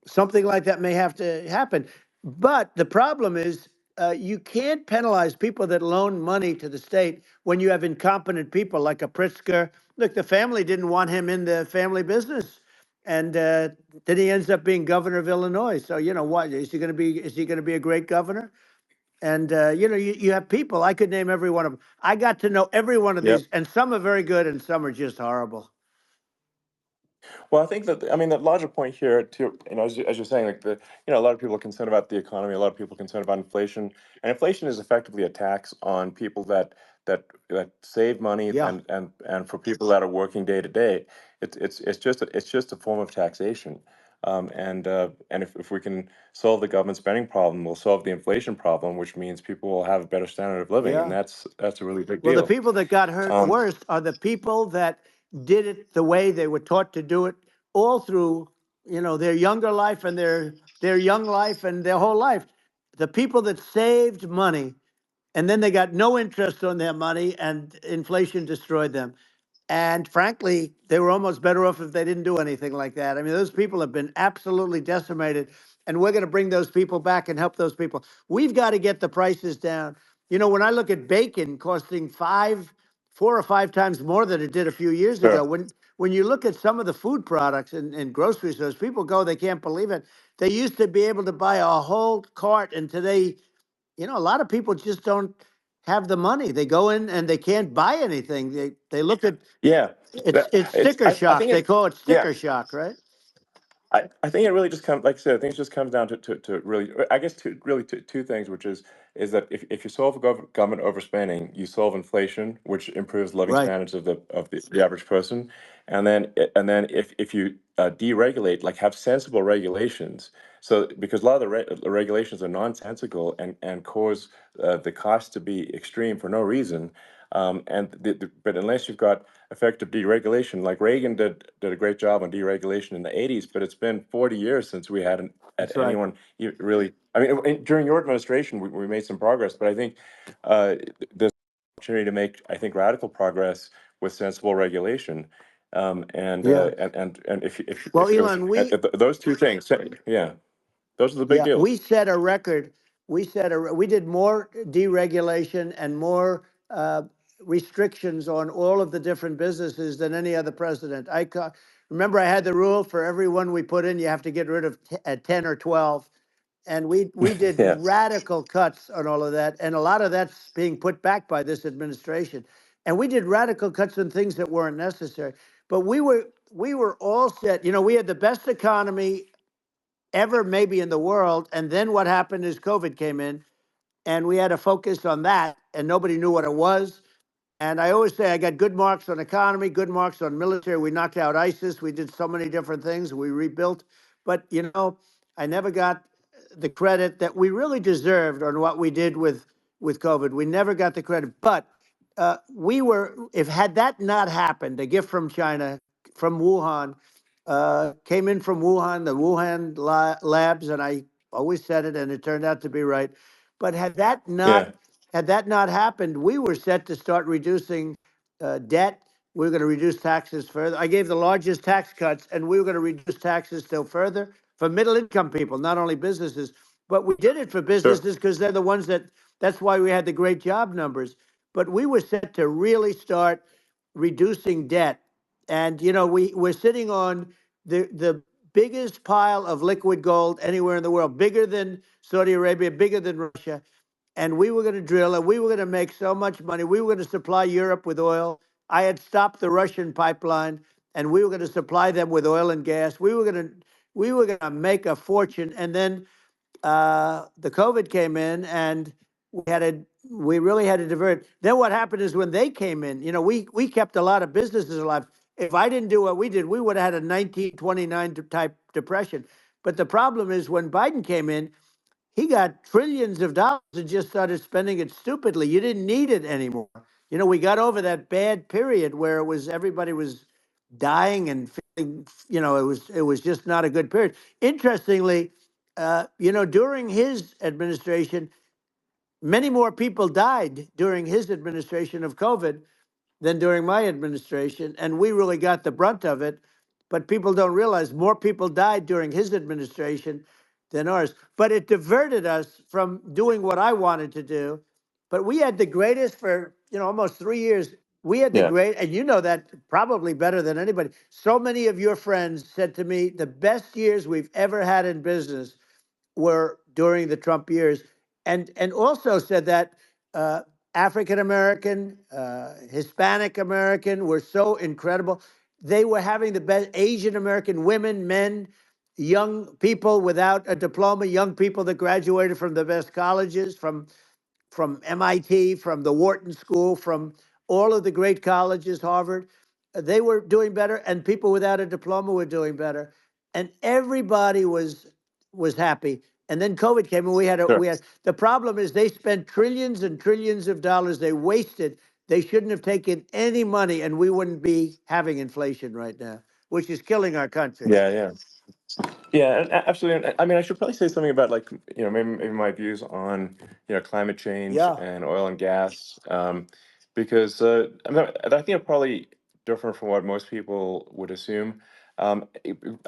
something like that may have to happen. But the problem is, you can't penalize people that loan money to the state when you have incompetent people like a Pritzker. Look, the family didn't want him in the family business, and then he ends up being governor of Illinois. So what is he going to be? Is he going to be a great governor? And you have people. I could name every one of them. I got to know every one of Yep. these, and some are very good, and some are just horrible. Well, I think the larger point here, too, as you're saying, like a lot of people are concerned about the economy, a lot of people are concerned about inflation, and inflation is effectively a tax on people that save money, Yeah, and for people that are working day to day, it's just a form of taxation. And if we can solve the government spending problem, we'll solve the inflation problem, which means people will have a better standard of living, and yeah. that's a really big Well, the deal. people that got hurt Um, worst are the people that did it the way they were taught to do it all through, their younger life and their young life and their whole life. The people that saved money and then they got no interest on their money and inflation destroyed them. And frankly, they were almost better off if they didn't do anything like that. I mean, those people have been absolutely decimated, and we're going to bring those people back and help those people. We've got to get the prices down. When I look at bacon costing 4 or 5 times more than it did a few years ago, sure. when you look at some of the food products in grocery stores, people go, they can't believe it. They used to be able to buy a whole cart, and today, a lot of people just don't have the money. They go in and they can't buy anything. They look at Yeah, it's sticker I shock. think They it. call it Yeah, sticker shock, right? I think it really just comes, like I said, I think it just comes down to really, I guess, two things, which is that if you solve government overspending, you solve inflation, which improves living Right. standards of the average person, and then if you deregulate, like have sensible regulations, so because a lot of the regulations are nonsensical and cause the cost to be extreme for no reason, but unless you've got effective deregulation. Like Reagan did a great job on deregulation in the 80s, but it's been 40 years since we had That's right. anyone really. I mean, during your administration, we made some progress, but I think uh, there's an opportunity to make, I think, radical progress with sensible regulation. Yeah. And Well, if it was Elon, we those two things, yeah, those are the big yeah, deals. we set a record. We did more deregulation and more restrictions on all of the different businesses than any other president. Remember, I had the rule for everyone we put in, you have to get rid of 10 or 12. And we did Yeah, radical cuts on all of that, and a lot of that's being put back by this administration. And we did radical cuts on things that weren't necessary. But we were all set. We had the best economy ever, maybe in the world. And then what happened is COVID came in, and we had to focus on that, and nobody knew what it was. And I always say I got good marks on economy, good marks on military. We knocked out ISIS. We did so many different things. We rebuilt. But, I never got the credit that we really deserved on what we did with COVID. We never got the credit, but we were. If had that not happened, a gift from China, from Wuhan, came in from Wuhan, the Wuhan labs, and I always said it, and it turned out to be right. But Yeah. had that not happened, we were set to start reducing debt. We were going to reduce taxes further. I gave the largest tax cuts, and we were going to reduce taxes still further for middle income people, not only businesses. But we did it for Sure. businesses because they're the ones that. That's why we had the great job numbers. But we were set to really start reducing debt, and we're sitting on the biggest pile of liquid gold anywhere in the world, bigger than Saudi Arabia, bigger than Russia. And we were going to drill, and we were going to make so much money. We were going to supply Europe with oil. I had stopped the Russian pipeline, and we were going to supply them with oil and gas. We were going to make a fortune. And then the COVID came in, and we really had to divert. Then what happened is when they came in, we kept a lot of businesses alive. If I didn't do what we did, we would have had a 1929 type depression. But the problem is when Biden came in, he got trillions of dollars and just started spending it stupidly. You didn't need it anymore. We got over that bad period where everybody was dying and feeling, it was just not a good period. Interestingly, during his administration, many more people died during his administration of COVID than during my administration, and we really got the brunt of it. But people don't realize more people died during his administration than ours. But it diverted us from doing what I wanted to do. But we had the greatest for almost 3 years. We had the Yeah. great, and you know that probably better than anybody. So many of your friends said to me, the best years we've ever had in business were during the Trump years, and also said that African American, Hispanic American were so incredible. They were having the best Asian American women, men, young people without a diploma, young people that graduated from the best colleges, from MIT, from the Wharton School, from all of the great colleges, Harvard. They were doing better, and people without a diploma were doing better, and everybody was happy. And then COVID came, and Sure. we had the problem is they spent trillions and trillions of dollars. They wasted. They shouldn't have taken any money, and we wouldn't be having inflation right now, which is killing our country. Yeah. Yeah. Yeah, and absolutely. And I mean, I should probably say something about like maybe my views on climate change Yeah, and oil and gas, because I think I'm probably different from what most people would assume,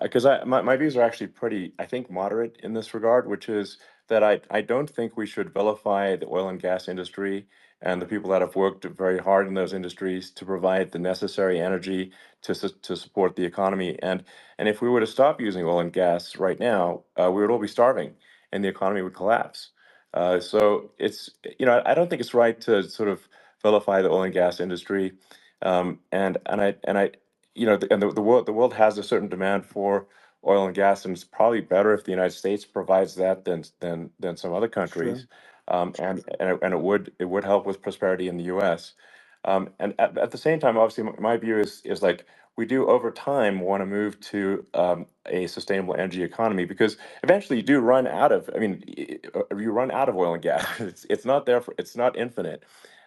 because my views are actually pretty, I think, moderate in this regard, which is that I don't think we should vilify the oil and gas industry and the people that have worked very hard in those industries to provide the necessary energy to support the economy. And if we were to stop using oil and gas right now, we would all be starving and the economy would collapse. So I don't think it's right to sort of vilify the oil and gas industry. And I, the world has a certain demand for oil and gas, and it's probably better if the United States provides that than some other sure. countries. And it would help with prosperity in the U.S. And at the same time, obviously, my view is like we do over time want to move to a sustainable energy economy, because eventually you do run out of. I mean, you run out of oil and gas. It's not there for. It's not infinite.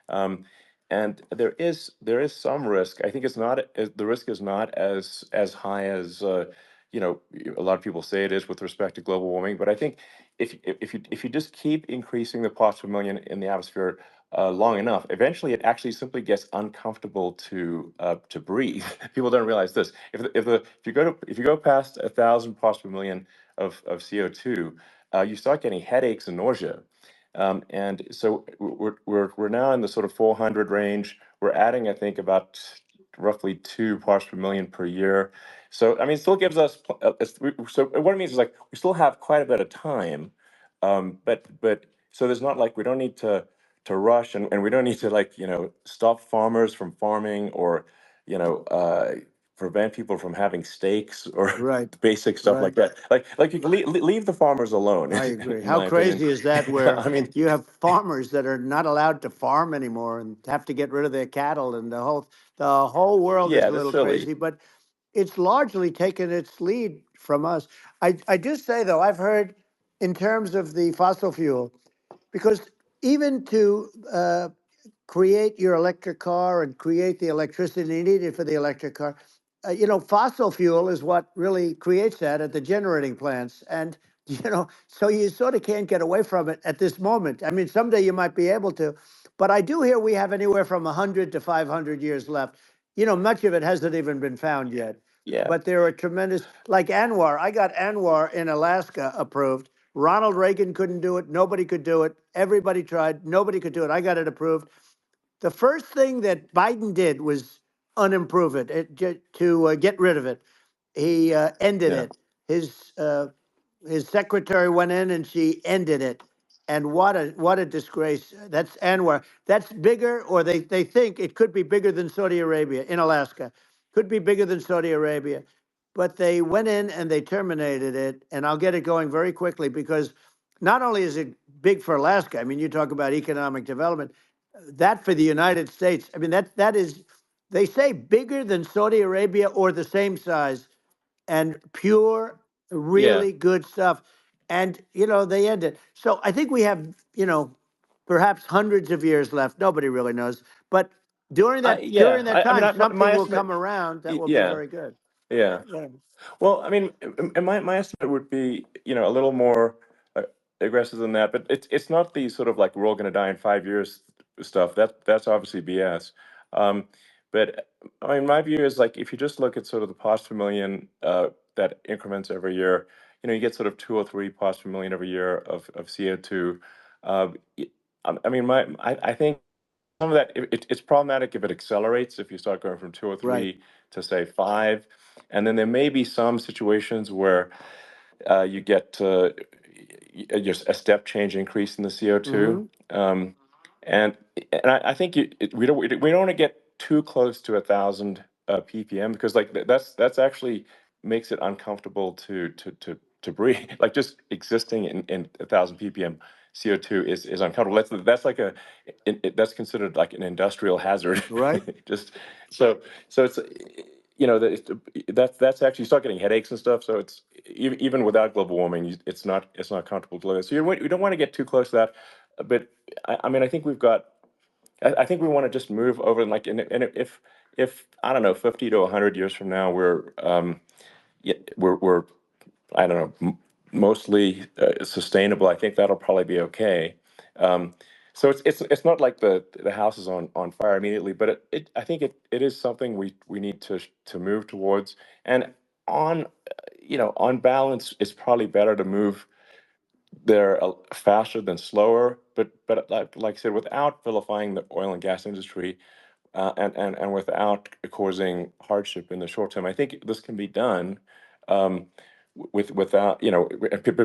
Um, and there is some risk. I think the risk is not as high as a lot of people say it is with respect to global warming. But I think if you just keep increasing the parts per million in the atmosphere long enough, eventually it actually simply gets uncomfortable to breathe. People don't realize this. If you go past 1,000 parts per million of CO2, you start getting headaches and nausea. And so we're now in the sort of 400 range. We're adding, I think, about roughly 2 parts per million per year. So I mean, it still gives us. So what it means is like we still have quite a bit of time, but so there's not like we don't need to rush, and we don't need to like stop farmers from farming, or you know uh, prevent people from having steaks or Right, basic stuff like right. that. Like you can leave the farmers alone, I agree. in How my opinion. crazy is that where I mean, you have farmers that are not allowed to farm anymore and have to get rid of their cattle, and the whole world is yeah, a that's little silly. crazy. But it's largely taken its lead from us. I do say though, I've heard in terms of the fossil fuel, because even to create your electric car and create the electricity needed for the electric car. Fossil fuel is what really creates that at the generating plants. And, so you sort of can't get away from it at this moment. I mean, someday you might be able to, but I do hear we have anywhere from 100 to 500 years left. Much of it hasn't even been found yet. Yeah, But there are tremendous, like Anwar. I got Anwar in Alaska approved. Ronald Reagan couldn't do it. Nobody could do it. Everybody tried. Nobody could do it. I got it approved. The first thing that Biden did was unimprove to get rid of it. He ended yeah, it. His uh, his secretary went in and she ended it. And what a disgrace. That's Anwar. That's bigger, or they think it could be bigger than Saudi Arabia in Alaska. Could be bigger than Saudi Arabia. But they went in and they terminated it. And I'll get it going very quickly because not only is it big for Alaska, I mean, you talk about economic development, that for the United States, I mean, that is, they say bigger than Saudi Arabia or the same size, and pure, yeah. really good stuff. And, they end it. So I think we have, perhaps hundreds of years left. Nobody really knows. But during that Yeah. during that I mean, time, my something will estimate. come around that will be Yeah, very good. yeah. Yeah. Well, I mean, and my estimate would be, a little more uh, aggressive than that, but it's not the sort of like we're all going to die in 5 years stuff. That's obviously BS. Um, but I mean, my view is like if you just look at sort of the parts per million that increments every year, you get sort of 2 or 3 parts per million every year of CO2. Uh, y- I mean, I think some of that it's problematic if it accelerates if you start going from 2 or 3 Right. to say 5, and then there may be some situations where you get just a step change increase in the CO2, Hmm. um, and I think we don't want to get too close to 1,000 ppm because like that's actually makes it uncomfortable to breathe. Like just existing in 1,000 ppm CO2 is uncomfortable. That's like that's considered like an industrial hazard. Right. Just so it's that's actually you start getting headaches and stuff. So it's even without global warming, it's not comfortable to live in. So you don't want to get too close to that. But I mean, I think we've got. I think we want to just move over and like, and if I don't know, 50 to 100 years from now, yeah, we're I don't know, mostly sustainable. I think that'll probably be okay. Um, so it's not like the house is on fire immediately, but I think it is something we need to move towards. And on on balance, it's probably better to move there faster than slower. But like I said, without vilifying the oil and gas industry, and without causing hardship in the short term. I think this can be done without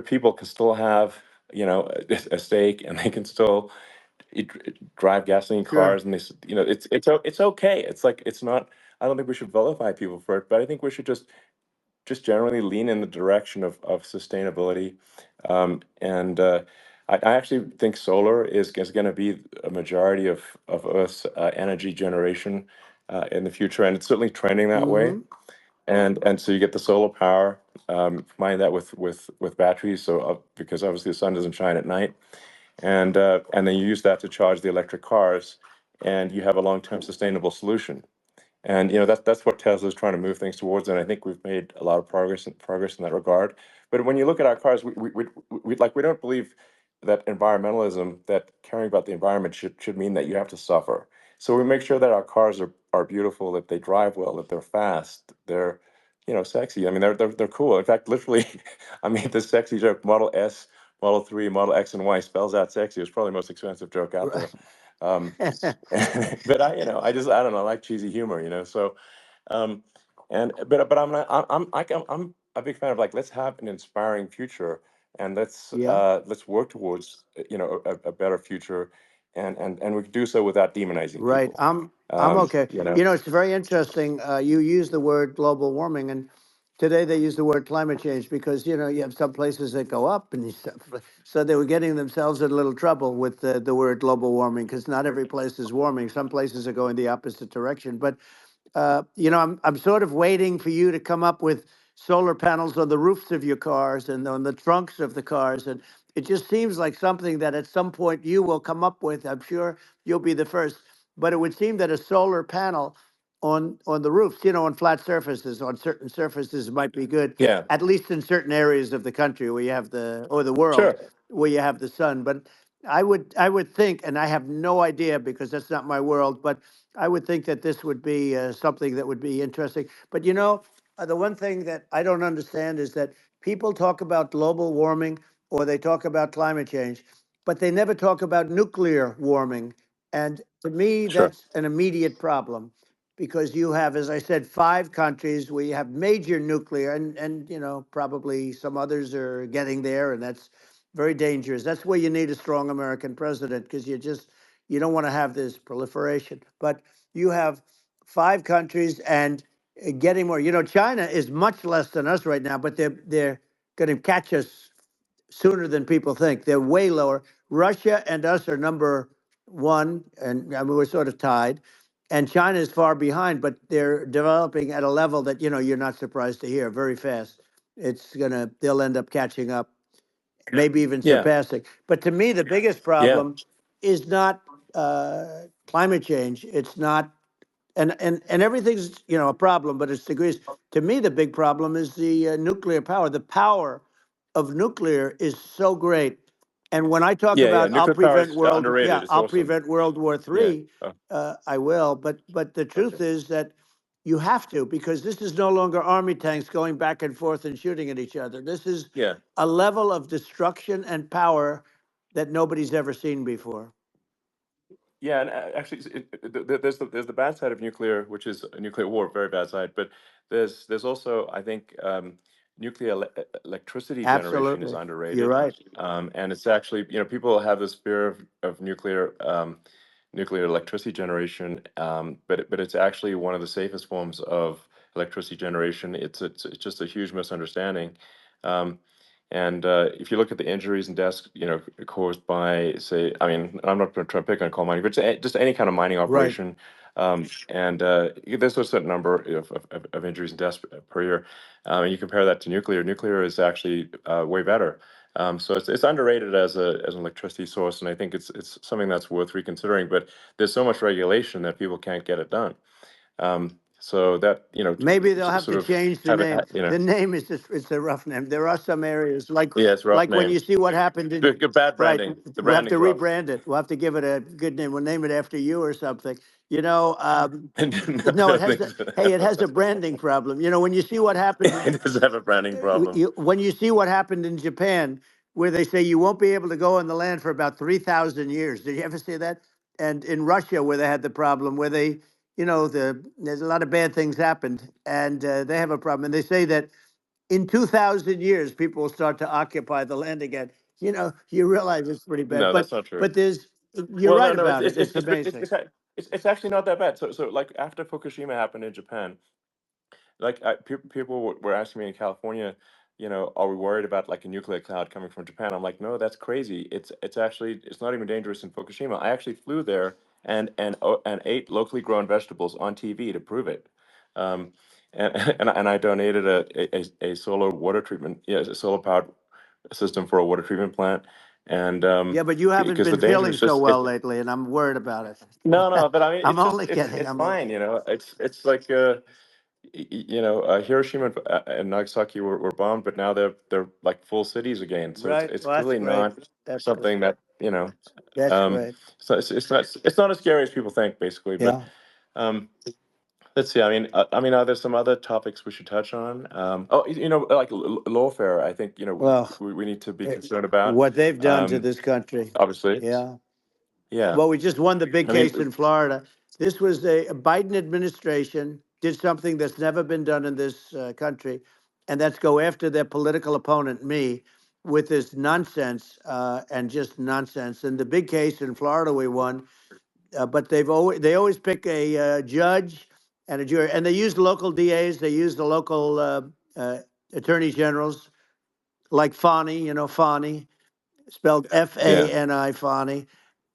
people can still have a stake and they can still drive gasoline Sure. cars and it's okay. It's like it's not. I don't think we should vilify people for it, but I think we should just generally lean in the direction of sustainability. And I actually think solar is going to be a majority of Earth's energy generation in the future, and it's certainly trending that way. Hmm. And so you get the solar power, combine that with batteries, so because obviously the sun doesn't shine at night, and then you use that to charge the electric cars, and you have a long-term sustainable solution. And that's what Tesla's trying to move things towards, and I think we've made a lot of progress in that regard. But when you look at our cars, we don't believe that environmentalism, that caring about the environment should mean that you have to suffer. So we make sure that our cars are beautiful, that they drive well, that they're fast, they're sexy. I mean, they're cool. In fact, literally, I mean, the sexy joke, Model S, Model 3, Model X, and Y spells out sexy. It's probably the most expensive joke out there. Um, but I don't know, I like cheesy humor, so um and but I'm a big fan of like let's have an inspiring future, and Yeah. let's work towards a better future, and we can do so without demonizing Right. people. I'm okay. You know It's very interesting. You use the word global warming, and today they use the word climate change because you have some places that go up, and so they were getting themselves in a little trouble with the word global warming because not every place is warming. Some places are going the opposite direction. But I'm sort of waiting for you to come up with solar panels on the roofs of your cars and on the trunks of the cars, and it just seems like something that at some point you will come up with. I'm sure you'll be the first, but it would seem that a solar panel on the roofs, on flat surfaces, on certain surfaces might be good, Yeah, at least in certain areas of the country where you have the world sure. where you have the sun. But I would think, and I have no idea because that's not my world, but I would think that this would be something that would be interesting. But the one thing that I don't understand is that people talk about global warming or they talk about climate change, but they never talk about nuclear warming. And to me, Sure. that's an immediate problem because you have, as I said, 5 countries where you have major nuclear, and probably some others are getting there, and that's very dangerous. That's where you need a strong American president because you don't want to have this proliferation. But you have 5 countries and getting more. China is much less than us right now, but they're going to catch us sooner than people think. They're way lower. Russia and us are number one, and I mean, we're sort of tied. And China is far behind, but they're developing at a level that you're not surprised to hear very fast. They'll end up catching up, maybe even Yeah, surpassing. But to me, the biggest yeah, problem is not climate change. It's not, and everything's a problem, but it's degrees. To me, the big problem is the nuclear power. The power of nuclear is so great. And when I talk yeah, yeah. about Nuclear power is underrated. It's I'll awesome. prevent World War Yeah. III, Oh, I will. But the okay. truth is that you have to, because this is no longer army tanks going back and forth and shooting at each other. This is Yeah. a level of destruction and power that nobody's ever seen before. Yeah, and actually, there's the bad side of nuclear, which is a nuclear war, very bad side. But there's also, I think, nuclear electricity generation is Absolutely, you're underrated, right. and it's actually, people have this fear of nuclear electricity generation, but it's actually one of the safest forms of electricity generation. It's just a huge misunderstanding. Um, and if you look at the injuries and deaths, caused by, say, I mean, I'm not going to try to pick on coal mining, but just any kind of mining Right. operation, and there's a certain number of injuries and deaths per year, and you compare that to nuclear. Nuclear is actually way better. So it's underrated as an electricity source, and I think it's something that's worth reconsidering. But there's so much regulation that people can't get it done. So that Maybe they'll have sort to of change the have it, name. The name is just—it's a rough name. There are some areas yeah, it's a rough like when name. you see what happened in, Good bad right. branding. The We'll have to branding's rough. rebrand it. We'll have to give it a good name. We'll name it after you or something. You know, No, no, no, it has a, hey, it has a branding problem. When you see what happened it does have a branding problem. when you see what happened in Japan, where they say you won't be able to go on the land for about 3,000 years. Did you ever see that? And in Russia, where they had the problem, where there's a lot of bad things happened, and they have a problem. And they say that in 2,000 years, people will start to occupy the land again. You realize it's pretty bad, No, but that's not true. you're Well, no, right no, about it. It's amazing. it's actually not that bad. So like after Fukushima happened in Japan, like people were asking me in California, are we worried about like a nuclear cloud coming from Japan? I'm like, no, that's crazy. It's actually it's not even dangerous in Fukushima. I actually flew there and ate locally grown vegetables on TV to prove it. Um, and and I donated a solar water treatment, yeah, a solar powered system for a water treatment plant, and Yeah, but you haven't because the been danger feeling is so just well lately, and I'm worried about no, it. but I mean, I'm it's just only kidding. it's I'm only fine, kidding. it's like Hiroshima and Nagasaki were bombed, but now they're like full cities again. So Right. it's Well, that's clearly great. not That's great. something that That's um, great. so it's not as scary as people think, basically. But Yeah. um, let's see. I mean, are there some other topics we should touch on? Oh, like lawfare. I think Well, we need to be eh, concerned about. what they've done to Um, this country. obviously, Yeah. yeah. Well, we just won the big I mean, case in Florida. This was a Biden administration did something that's never been done in this country, and that's go after their political opponent, me, with this nonsense and just nonsense. And the big case in Florida we won, but they always pick a judge and a jury, and they use local DAs, they use the local uh, attorney generals, like Fani, Fani, spelled yeah, Fani, Fani,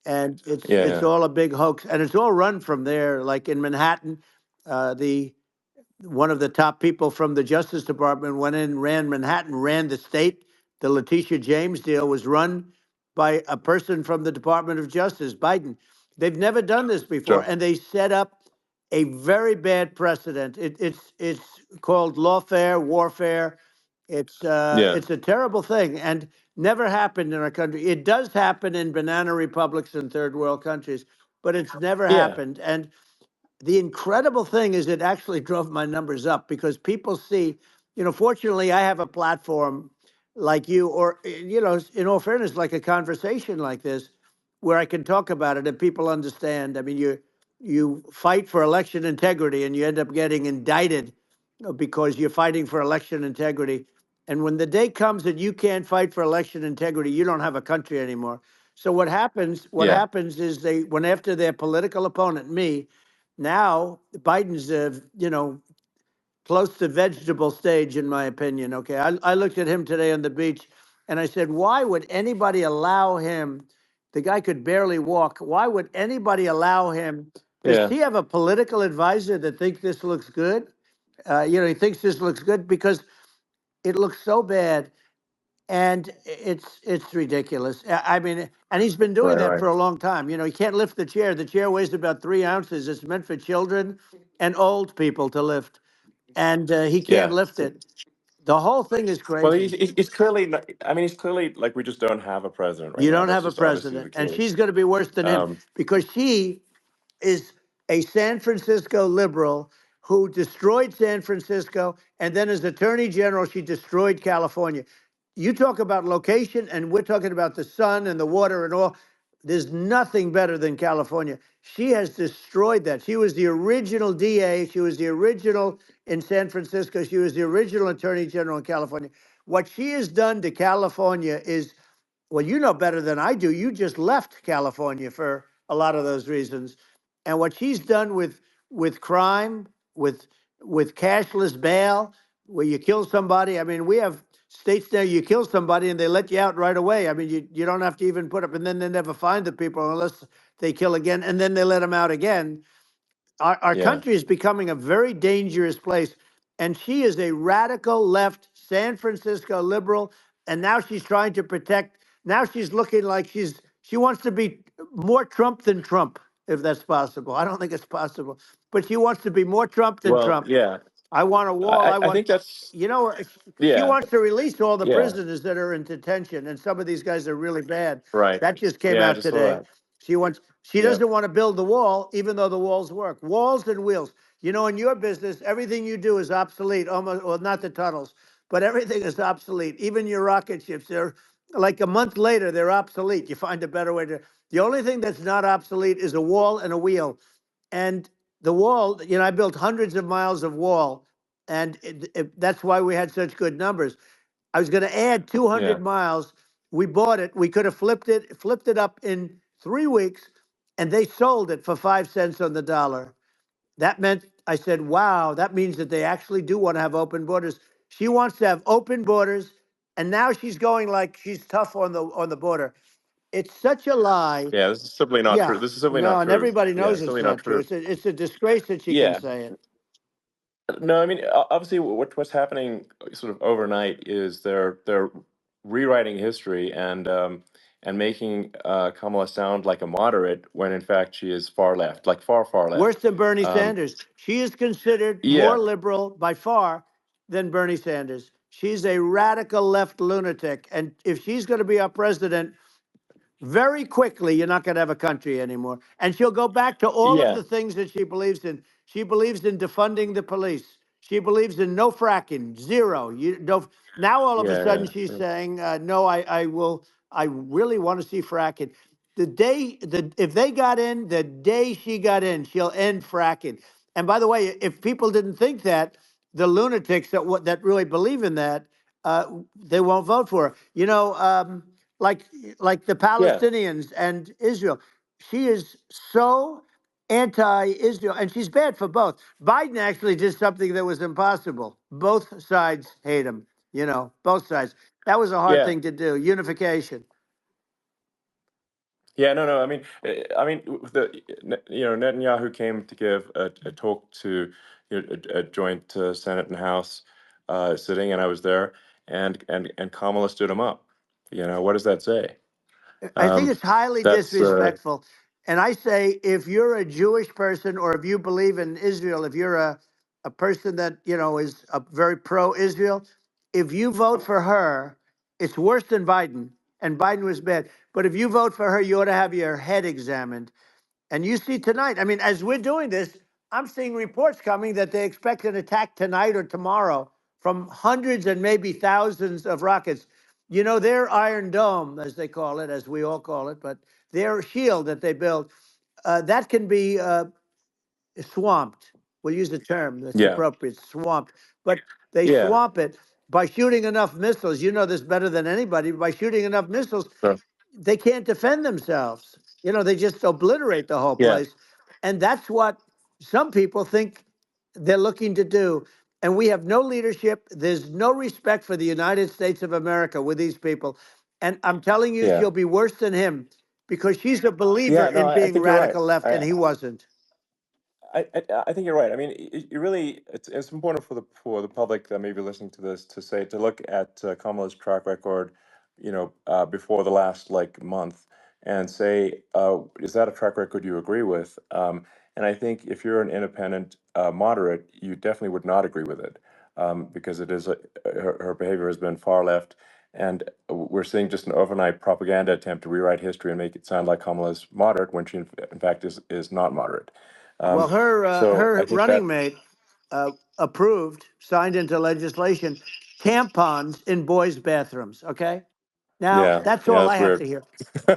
and it's yeah, it's yeah, all a big hoax, and it's all run from there, like in Manhattan. The one of the top people from the Justice Department went in, ran Manhattan, ran the state. The Letitia James deal was run by a person from the Department of Justice, Biden. They've never done this before, Sure. and they set up a very bad precedent. It's called lawfare, warfare. Yeah. It's a terrible thing, and never happened in our country. It does happen in banana republics and third world countries, but it's never Yeah. happened. And the incredible thing is it actually drove my numbers up because people see, fortunately I have a platform like you, or in all fairness, like a conversation like this, where I can talk about it and people understand. I mean, you fight for election integrity and you end up getting indicted because you're fighting for election integrity. And when the day comes that you can't fight for election integrity, you don't have a country anymore. So what Yeah. happens is they went after their political opponent, me. Now Biden's, close to vegetable stage, in my opinion. Okay, I looked at him today on the beach, and I said, why would anybody allow him? The guy could barely walk. Why would anybody allow him? Does Yeah. he have a political advisor that thinks this looks good? He thinks this looks good because it looks so bad, and it's ridiculous. I mean, and he's been doing Right. that Right. for a long time. He can't lift the chair. The chair weighs about 3 ounces. It's meant for children and old people to lift, and he can't Yeah. lift it. The whole thing is Well, crazy. he's clearly not, I mean, he's clearly like we just don't have a president right You now. don't That's have a just obviously the president, and case. she's going to be worse than him Um, because she is a San Francisco liberal who destroyed San Francisco, and then as Attorney General, she destroyed California. You talk about location, and we're talking about the sun and the water and all. There's nothing better than California. She has destroyed that. She was the original DA. She was the original in San Francisco. She was the original Attorney General in California. What she has done to California is, well, you know better than I do. You just left California for a lot of those reasons. And what she's done with crime, with cashless bail, where you kill somebody. I mean, we have states there you kill somebody and they let you out right away. I mean, you don't have to even put up, and then they never find the people unless they kill again, and then they let them out again. Our yeah. country is becoming a very dangerous place. And she is a radical left San Francisco liberal. And now she's trying to protect. Now she's looking like she wants to be more Trump than Trump, if that's possible. I don't think it's possible, but she wants to be more Trump than Well, Trump. yeah. I want a wall. I I want, think that's she yeah. wants to release all the Yeah. prisoners that are in detention, and some of these guys are really bad. Right. That just came Yeah. I out just saw today. that. She Yeah. doesn't want to build the wall, even though the walls work. Walls and wheels. In your business, everything you do is obsolete, almost, well, not the tunnels, but everything is obsolete. Even your rocket ships, they're like a month later, they're obsolete. You find a better way to. The only thing that's not obsolete is a wall and a wheel. And the wall, I built hundreds of miles of wall, and that's why we had such good numbers. I was going to add Yeah. 200 miles. We bought it. We could have flipped it up in 3 weeks, and they sold it for 5 cents on the dollar. That meant, I said, wow, that means that they actually do want to have open borders. She wants to have open borders, and now she's going like she's tough on the border. It's such a lie. Yeah. This is simply not true. Yeah, This is simply not no, and true. everybody Yeah. knows it's Simply not not true. true. It's a disgrace that she can Yeah. say it. No, I mean, obviously, what's happening sort of overnight is they're rewriting history and making Kamala sound like a moderate when in fact she is far left, like far far Worse left. than Bernie Um, Sanders. She is considered more yeah, liberal by far than Bernie Sanders. She's a radical left lunatic. And if she's going to be our president, very quickly, you're not going to have a country anymore. And she'll go back to all of yeah, the things that she believes in. She believes in defunding the police. She believes in no fracking, zero. You don't. Now all of a yeah, sudden she's yeah, saying, no, I will. I really want to see fracking. If they got in, the day she got in, she'll end fracking. And by the way, if people didn't think that, the lunatics that really believe in that, they won't vote for her. Like like the yeah, Palestinians and Israel. She is so anti-Israel, and she's bad for both. Biden actually did something that was impossible. Both sides hate him. Both sides. That was a hard yeah. thing to do. Unification. Yeah, no, no. I mean, Netanyahu came to give a talk to a joint Senate and House sitting, and I was there, and Kamala stood him up. What does that say? I think Um, it's highly that's disrespectful. And I say, if you're a Jewish person or if you believe in Israel, if you're a person that, is a very pro-Israel, if you vote for her, it's worse than Biden. And Biden was bad. But if you vote for her, you ought to have your head examined. And you see tonight, I mean, as we're doing this, I'm seeing reports coming that they expect an attack tonight or tomorrow from hundreds and maybe thousands of rockets. Their Iron Dome, as they call it, as we all call it, but their shield that they build, that can be swamped. We'll use the term that's yeah, appropriate, swamped. But they yeah. swamp it by shooting enough missiles. You know this better than anybody. By shooting enough missiles, So, they can't defend themselves. They just obliterate the whole yeah, place. And that's what some people think they're looking to do. And we have no leadership. There's no respect for the United States of America with these people. And I'm telling you, yeah, she'll be worse than him because she's a believer yeah. No, in I being think you're right. radical left, and he wasn't. I think you're right. I mean, you really, it's important for the public that may be listening to this to look at Kamala's track record, before the last like month, and say, is that a track record you agree with? And I think if you're an independent moderate, you definitely would not agree with it, because it is her behavior has been far left, and we're seeing just an overnight propaganda attempt to rewrite history and make it sound like Kamala's moderate when she in fact is not moderate. Well, Um, her so I think running that, mate approved, signed into legislation, tampons in boys' bathrooms. Okay, now yeah, that's yeah, all I that's have to weird. hear.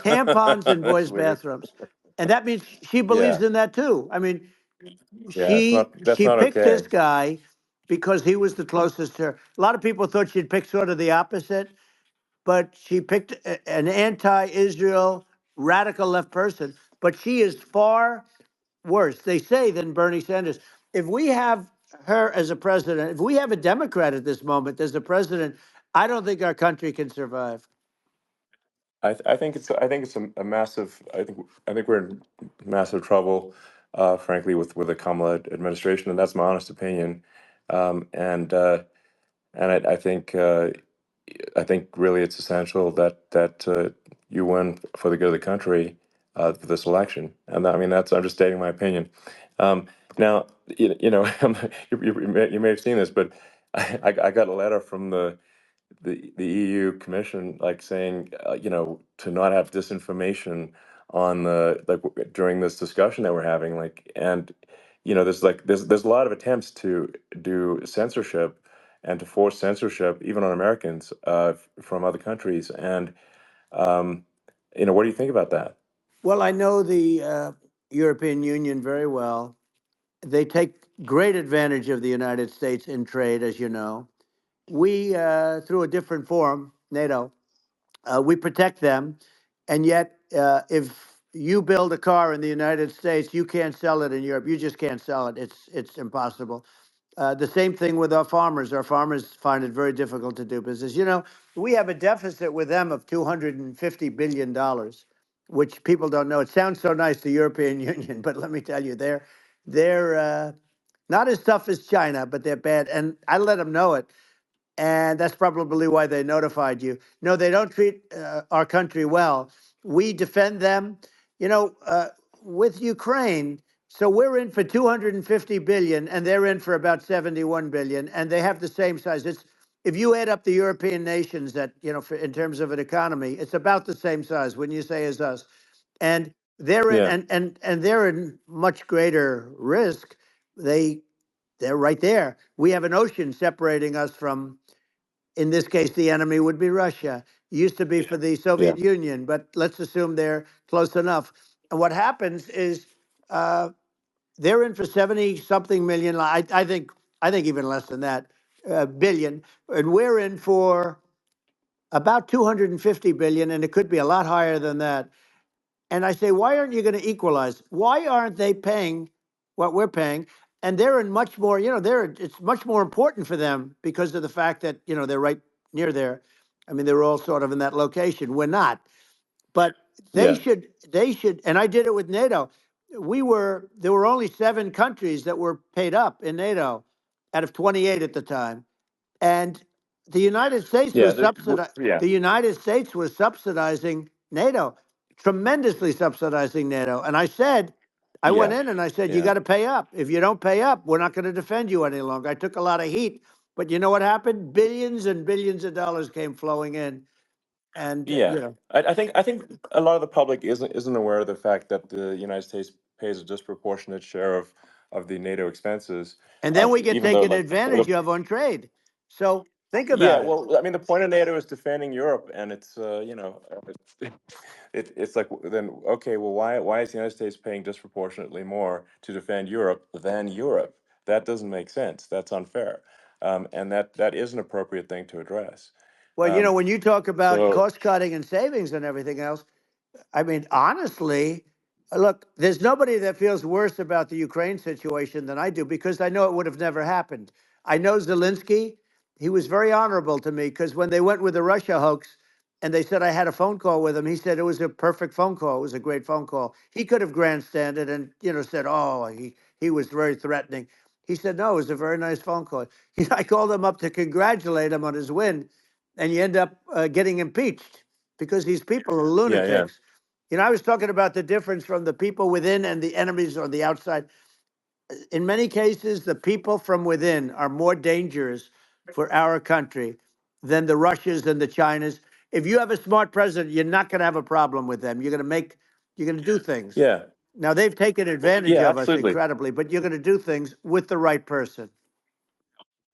Tampons in That's boys' weird. bathrooms, and that means she Yeah, believes in that too. I mean, yeah, she that's she not picked okay. this guy because he was the closest to her. A lot of people thought she'd pick sort of the opposite, but she picked an anti-Israel radical left person. But she is far worse, they say, than Bernie Sanders. If we have her as a president, if we have a Democrat at this moment as the president, I don't think our country can survive. I think it's a massive. I think we're in massive trouble, frankly, with the Kamala administration, and that's my honest opinion. Um, and uh, and I think really it's essential that you win for the good of the country for this election. And I mean, I'm just stating my opinion. Um, Now, you may have seen this, but I got a letter from the EU Commission, like saying, to not have disinformation on during this discussion that we're having, and there's a lot of attempts to do censorship and to force censorship even on Americans from other countries, and um, what do you think about that? Well, I know the European Union very well. They take great advantage of the United States in trade, as you know. We, through a different forum, NATO, we protect them. And yet, if you build a car in the United States, you can't sell it in Europe. You just can't sell it. It's impossible. The same thing with our farmers. Our farmers find it very difficult to do business. We have a deficit with them of $250 billion, which people don't know. It sounds so nice, the European Union, but let me tell you, they're not as tough as China, but they're bad. And I let them know it, and that's probably why they notified you. No, they don't treat our country well. We defend them, with Ukraine. So we're in for 250 billion, and they're in for about 71 billion, and they have the same size. It's If you add up the European nations that in terms of an economy, it's about the same size. Wouldn't you say as us? And they're in, Yeah, and they're in much greater risk. They they're right there. We have an ocean separating us from, in this case, the enemy would be Russia. It used to be for the yeah, Soviet Union, but let's assume they're close enough. And what happens is uh, they're in for 70 something million. I think even less than that, billion, and we're in for about 250 billion, and it could be a lot higher than that. And I say, why aren't you going to equalize? Why aren't they paying what we're paying? And they're in much more, it's much more important for them because of the fact that, they're right near there. I mean, they're all sort of in that location. We're not. But they Yeah. should they should, and I did it with NATO. There were only 7 countries that were paid up in NATO out of 28 at the time, and the United States Yeah. was subsidized. Yeah. The United States was subsidizing NATO, tremendously subsidizing NATO. And I said, I went Yeah. in and I said, you Yeah. got to pay up. If you don't pay up, we're not going to defend you any longer. I took a lot of heat, but you know what happened? Billions and billions of dollars came flowing in, and Yeah. I think a lot of the public isn't aware of the fact that the United States pays a disproportionate share of the NATO expenses. and then we get Even though taken like advantage of on trade. So think yeah, about it. well, I mean, the point of NATO is defending Europe, and it's it's like then okay, well, why is the United States paying disproportionately more to defend Europe than Europe? That doesn't make sense. That's unfair, and that is an appropriate thing to address. Well, Um, when you talk about so cost cutting and savings and everything else, I mean, honestly, look, there's nobody that feels worse about the Ukraine situation than I do because I know it would have never happened. I know Zelensky. He was very honorable to me because when they went with the Russia hoax and they said I had a phone call with him, he said it was a perfect phone call. It was a great phone call. He could have grandstanded and, said, oh, he was very threatening. He said, no, it was a very nice phone call. I called him up to congratulate him on his win, and you end up getting impeached because these people are yeah, yeah, lunatics. I was talking about the difference from the people within and the enemies on the outside. In many cases, the people from within are more dangerous for our country than the Russias and the Chinas. If you have a smart president, you're not going to have a problem with them. You're going to do things. yeah, Now, they've taken advantage yeah, of us absolutely. incredibly, but you're going to do things with the right person.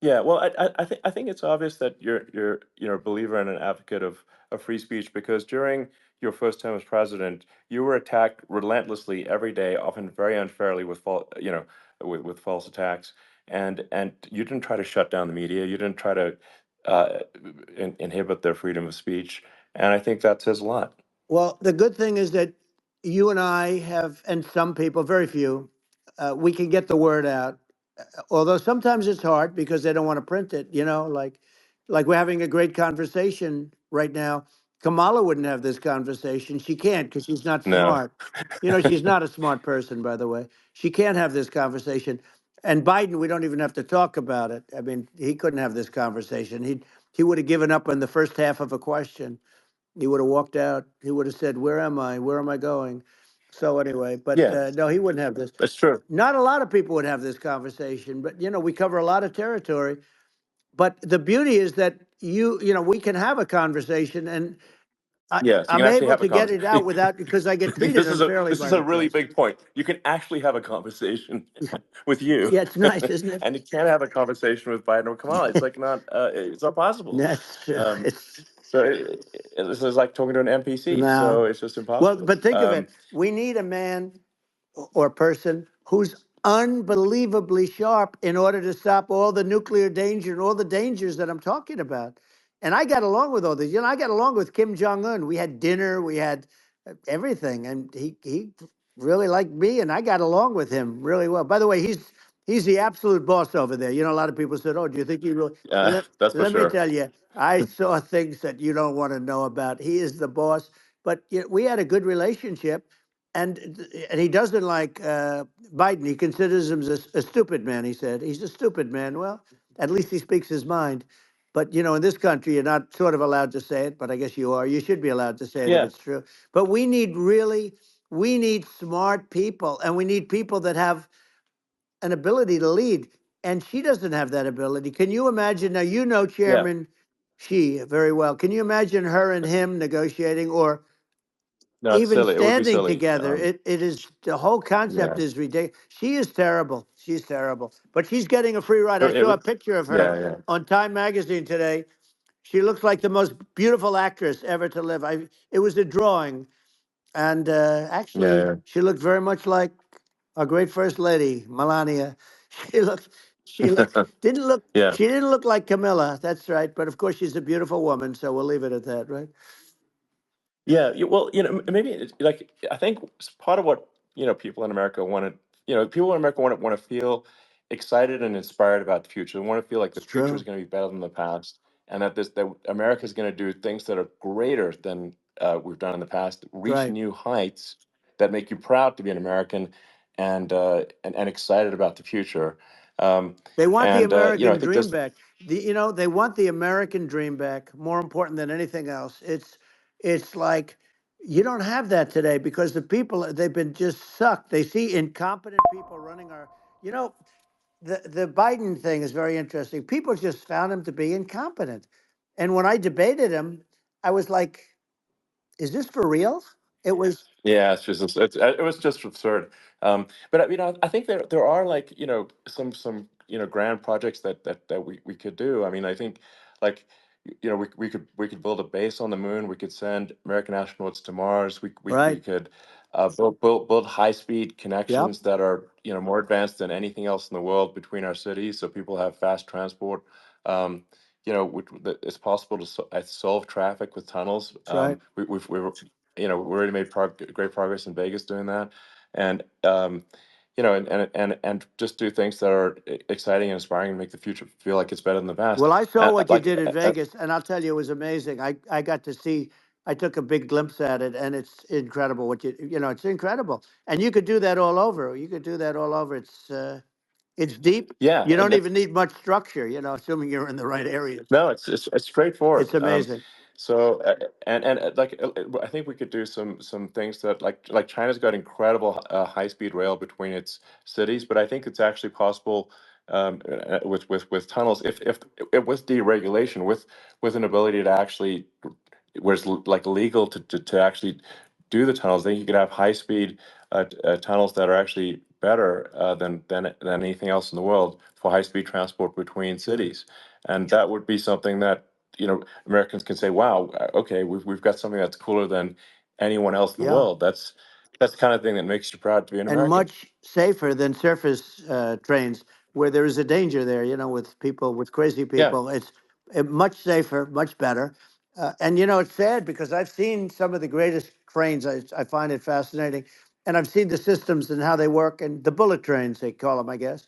Yeah, well, I think it's obvious that you're a believer and an advocate of free speech because during your first term as president, you were attacked relentlessly every day, often very unfairly with with false attacks, and you didn't try to shut down the media, you didn't try to uh, inhibit their freedom of speech, and I think that says a lot. Well, the good thing is that you and I have, and some people, very few, we can get the word out. Although sometimes it's hard because they don't want to print it. Like we're having a great conversation right now. Kamala wouldn't have this conversation. She can't because she's not No. smart. She's not a smart person, by the way. She can't have this conversation. And Biden, we don't even have to talk about it. I mean, he couldn't have this conversation. He would have given up on the first half of a question. He would have walked out. He would have said, "Where am I? Where am I going?" So anyway, but Yeah, no, he wouldn't have this. that's true. Not a lot of people would have this conversation, but we cover a lot of territory. But the beauty is that we can have a conversation, and Yes, you I'm can actually able have a to get it out conversation. without because I get treated unfairly This by is a the really press. big point. You can actually have a conversation with you, Yeah, it's nice, isn't it? and you can't have a conversation with Biden or Kamala. It's like not. It's not possible. That's true. Um, It's so this is like talking to an NPC. no. So it's just Well, impossible. but think of it. We need a man or person who's unbelievably sharp in order to stop all the nuclear danger and all the dangers that I'm talking about. And I got along with all these. I got along with Kim Jong Un. We had dinner, we had everything, and he really liked me, and I got along with him really well. By the way, he's the absolute boss over there. A lot of people said, "Oh, do you think he really?" That's for Let me sure. tell you, I saw things that you don't want to know about. He is the boss. But we had a good relationship, and he doesn't like Biden. He considers him a stupid man. He said he's a stupid man. Well, at least he speaks his mind. But in this country, you're not sort of allowed to say it. But I guess you are. You should be allowed to say it if Yeah, it's true. But we need smart people, and we need people that have an ability to lead. And she doesn't have that ability. Can you imagine? Now yeah. Chairman Xi very well. Can you imagine her and him negotiating, or No, it's even silly. It would be standing silly. together? It is, the whole concept Yeah. is ridiculous. She is terrible. She's terrible. But she's getting a free ride. I It saw a would. picture of her Yeah, yeah, on Time Magazine today. She looks like the most beautiful actress ever to live. It was a drawing, and yeah, actually, yeah. she looked very much like our great first lady, Melania. She looked, she looked, didn't look, Yeah. she didn't look like Camilla. That's right. But of course, she's a beautiful woman, so we'll leave it at that, right? Yeah, well, maybe like I think part of what people in America want to, people in America want to feel excited and inspired about the future. They want to feel like the It's future is true. going to be better than the past, and that America is going to do things that are greater than we've done in the past reach Right. new heights that make you proud to be an American and excited about the future. Um, They want the I American think dream this, back. They want the American dream back, more important than anything else. It's like you don't have that today because the people, they've been just sucked. They see incompetent people running our, you know, the Biden thing is very interesting. People just found him to be incompetent. And when I debated him, I was like, is this for real? It was yeah, it was just absurd. But I think there are like some grand projects that we could do. I mean, I think like we could build a base on the moon. We could send American astronauts to Mars. We right. could build high speed Yep. connections that are more advanced than anything else in the world between our cities, so people have fast transport. Um, it's possible to solve traffic with tunnels. That's right. We already made great progress in Vegas doing that, and and just do things that are exciting and inspiring and make the future feel like it's better than the past. Well, I saw what you Like, did in Vegas, and I'll tell you, it was amazing. I got to see. I took a big glimpse at it, and it's incredible. It's incredible, and you could do that all over. You could do that all over. It's deep. yeah, You and don't even need much structure. Assuming you're in the right areas. no, it's straightforward. It's amazing. So I think we could do some things that like China's got incredible high speed rail between its cities, but I think it's actually possible with tunnels if with deregulation with an ability to actually where it's like legal to actually do the tunnels. Then you could have high speed tunnels that are actually better than anything else in the world for high speed transport between Yeah. cities, and that would be something that Americans can say, "Wow, okay, we've got something that's cooler than anyone else in the Yeah. world." That's the kind of thing that makes you proud to be an And American. much safer than surface trains, where there is a danger there. With people, with crazy Yeah, people, it's much safer, much better. And it's sad because I've seen some of the greatest trains. I find it fascinating, and I've seen the systems and how they work, and the bullet trains they call them, I guess.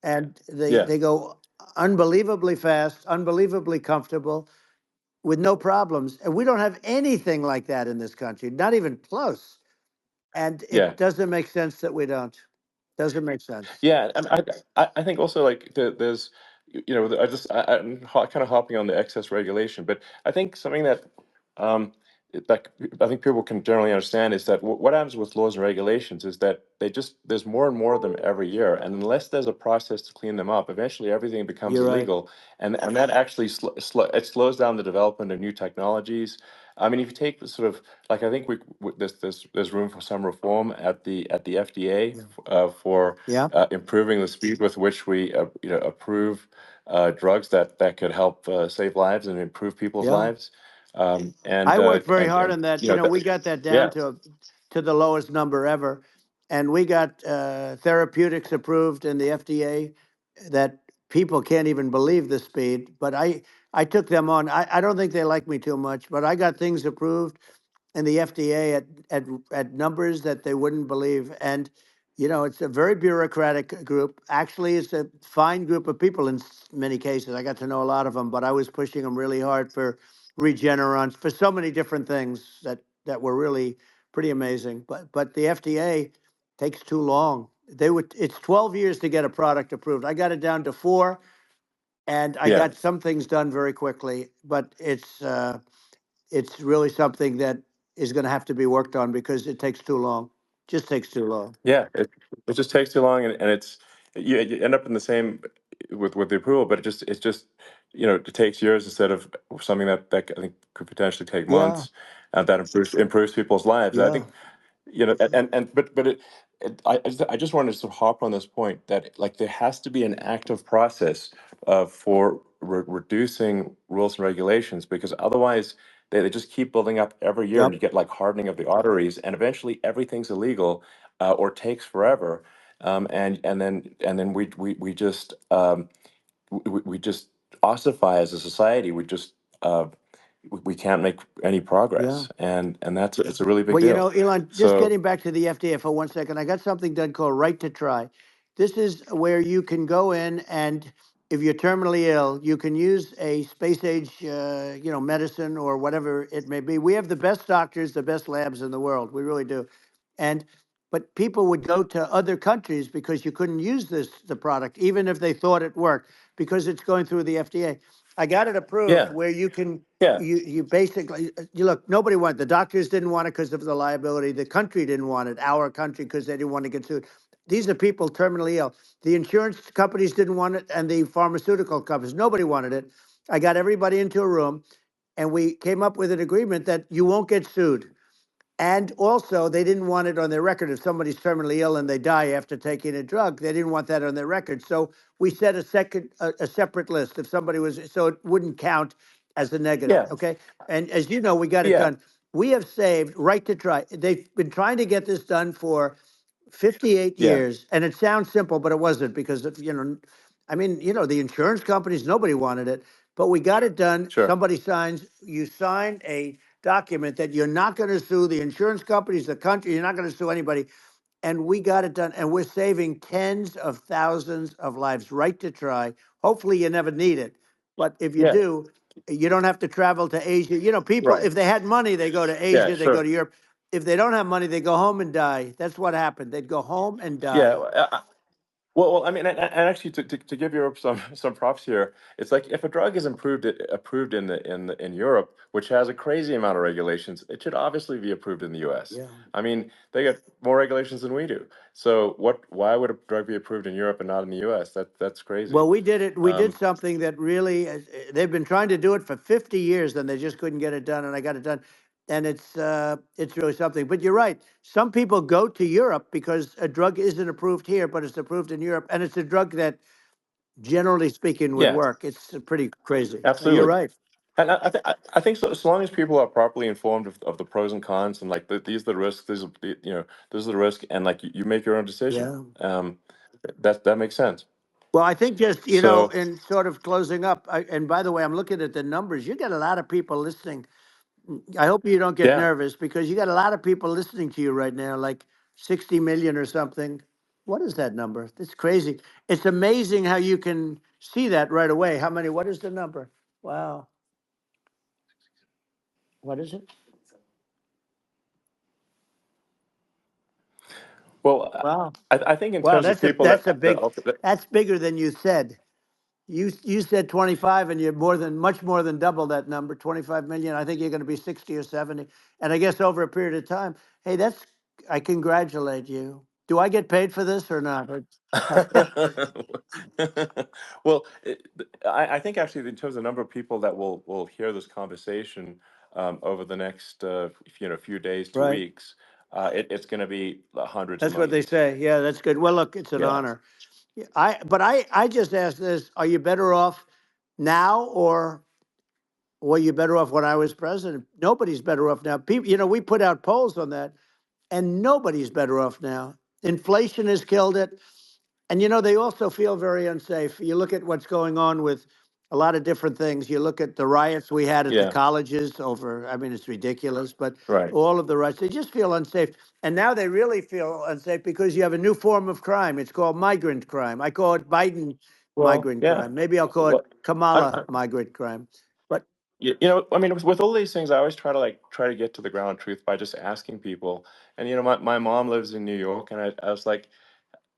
And they yeah, they go unbelievably fast, unbelievably comfortable, with no problems. And we don't have anything like that in this country, not even close. And yeah. it doesn't make sense that we don't. Doesn't make sense. Yeah, and I think also like there's I'm kind of hopping on the excess regulation, but I think something that um like I think people can generally understand is that what happens with laws and regulations is that there's more and more of them every year, and unless there's a process to clean them up, eventually everything becomes You're right. illegal, and that actually it slows down the development of new technologies. I mean, if you take the sort of like I think there's room for some reform at the FDA Yeah. for Yeah. improving the speed with which we approve drugs that could help save lives and improve people's Yeah. lives. I worked very hard And on that. that, We got that down yeah, to the lowest number ever, and we got therapeutics approved in the FDA that people can't even believe the speed. But I took them on. I don't think they like me too much, but I got things approved in the FDA at numbers that they wouldn't believe. And it's a very bureaucratic group. Actually, it's a fine group of people in many cases. I got to know a lot of them, but I was pushing them really hard for Regeneron, for so many different things that were really pretty amazing. But the FDA takes too long. It's 12 years to get a product approved. I got it down to 4, and I yeah. got some things done very quickly. But it's really something that is going to have to be worked on because it takes too long. Just takes too long. Yeah, it just takes too long, and it's you end up in the same with the approval, but it's just it takes years instead of something that I think could potentially take Yeah, months, and that improves people's lives. I yeah, think but I just wanted to sort of hop on this point that like there has to be an active process for reducing rules and regulations, because otherwise they just keep building up every year, and yep, you get like hardening of the arteries, and eventually everything's illegal or takes forever, and then we just we just ossify as a society. We can't make any yeah. progress, and that's it's a really big Well, deal. Elon, just So getting back to the FDA for 1 second, I got something done called Right to Try. This is where you can go in and if you're terminally ill, you can use a space age, medicine or whatever it may be. We have the best doctors, the best labs in the world. We really do. And but people would go to other countries because you couldn't use the product, even if they thought it worked, because it's going through the FDA. I got it approved Yeah, where you can yeah, you basically you look. Nobody wanted, the doctors didn't want it because of the liability. The country didn't want it. Our country, because they didn't want to get sued. These are people terminally ill. The insurance companies didn't want it, and the pharmaceutical companies. Nobody wanted it. I got everybody into a room, and we came up with an agreement that you won't get sued. And also, they didn't want it on their record. If somebody's terminally ill and they die after taking a drug, they didn't want that on their record. So we set a separate list. If somebody was, so it wouldn't count as a negative. yeah, Okay. And as you know, we got it yeah, done. We have saved right to try. They've been trying to get this done for 58 yeah. years. And it sounds simple, but it wasn't, because of, I mean, the insurance companies, nobody wanted it, but we got it done. Sure. Somebody signs, you sign a document that you're not going to sue the insurance companies, the country, you're not going to sue anybody. And we got it done. And we're saving tens of thousands of lives. Right to try. Hopefully you never need it. But if you Yeah. do, you don't have to travel to Asia. People, Right. if they had money, they go to Yeah. Asia, they go Sure. to Europe. If they don't have money, they go home and die. That's what happened. They'd go home and Yeah. die. Well, I mean, and actually, to give Europe some props here, it's like if a drug is approved in Europe, which has a crazy amount of regulations, it should obviously be approved in the U.S. Yeah. I mean, they got more regulations than we do. So why would a drug be approved in Europe and not in the U.S.? That's crazy. Well, we did it. We did Um, something that really, they've been trying to do it for 50 years, and they just couldn't get it done. And I got it done, and it's really something. But you're right. Some people go to Europe because a drug isn't approved here, but it's approved in Europe, and it's a drug that, generally speaking, would yeah, work. It's pretty crazy. You're absolutely. right. And I think so long as people are properly informed of the pros and cons and like these are the risks, these are this is the risk, and like you make your own decision. Yeah. That makes sense. Well, I think just, So in sort of closing up, and by the way, I'm looking at the numbers. You get a lot of people listening. I hope you don't get yeah. nervous, because you got a lot of people listening to you right now, like 60 million or something. What is that number? It's crazy. It's amazing how you can see that right away. How many? What is the number? Wow. What is it? Well, Wow. I think in Wow, terms of that's a people that's a that big that's bigger than you said. You said 25, and you're much more than double that number, 25 million. I think you're going to be 60 or 70. And I guess over a period of time, hey, I congratulate you. Do I get paid for this or not? well, I think actually in terms of the number of people that will hear this conversation over the next few days to Right. weeks, it's going to be hundreds of That's what they millions. say. Yeah, that's good. Well, look, it's an Yeah. honor. Yeah, I just asked this, are you better off now, or were you better off when I was president? Nobody's better off now. People, we put out polls on that, and nobody's better off now. Inflation has killed it. And they also feel very unsafe. You look at what's going on with a lot of different things. You look at the riots we had at the Yeah. colleges over, I mean, it's ridiculous, but Right. all of the riots, they just feel unsafe. And now they really feel unsafe because you have a new form of crime. It's called migrant crime. I call it Biden Well, migrant yeah. crime. Maybe I'll call it Well, Kamala migrant crime. But I mean, with all these things, I always try to get to the ground truth by just asking people. And my mom lives in New York, and I was like,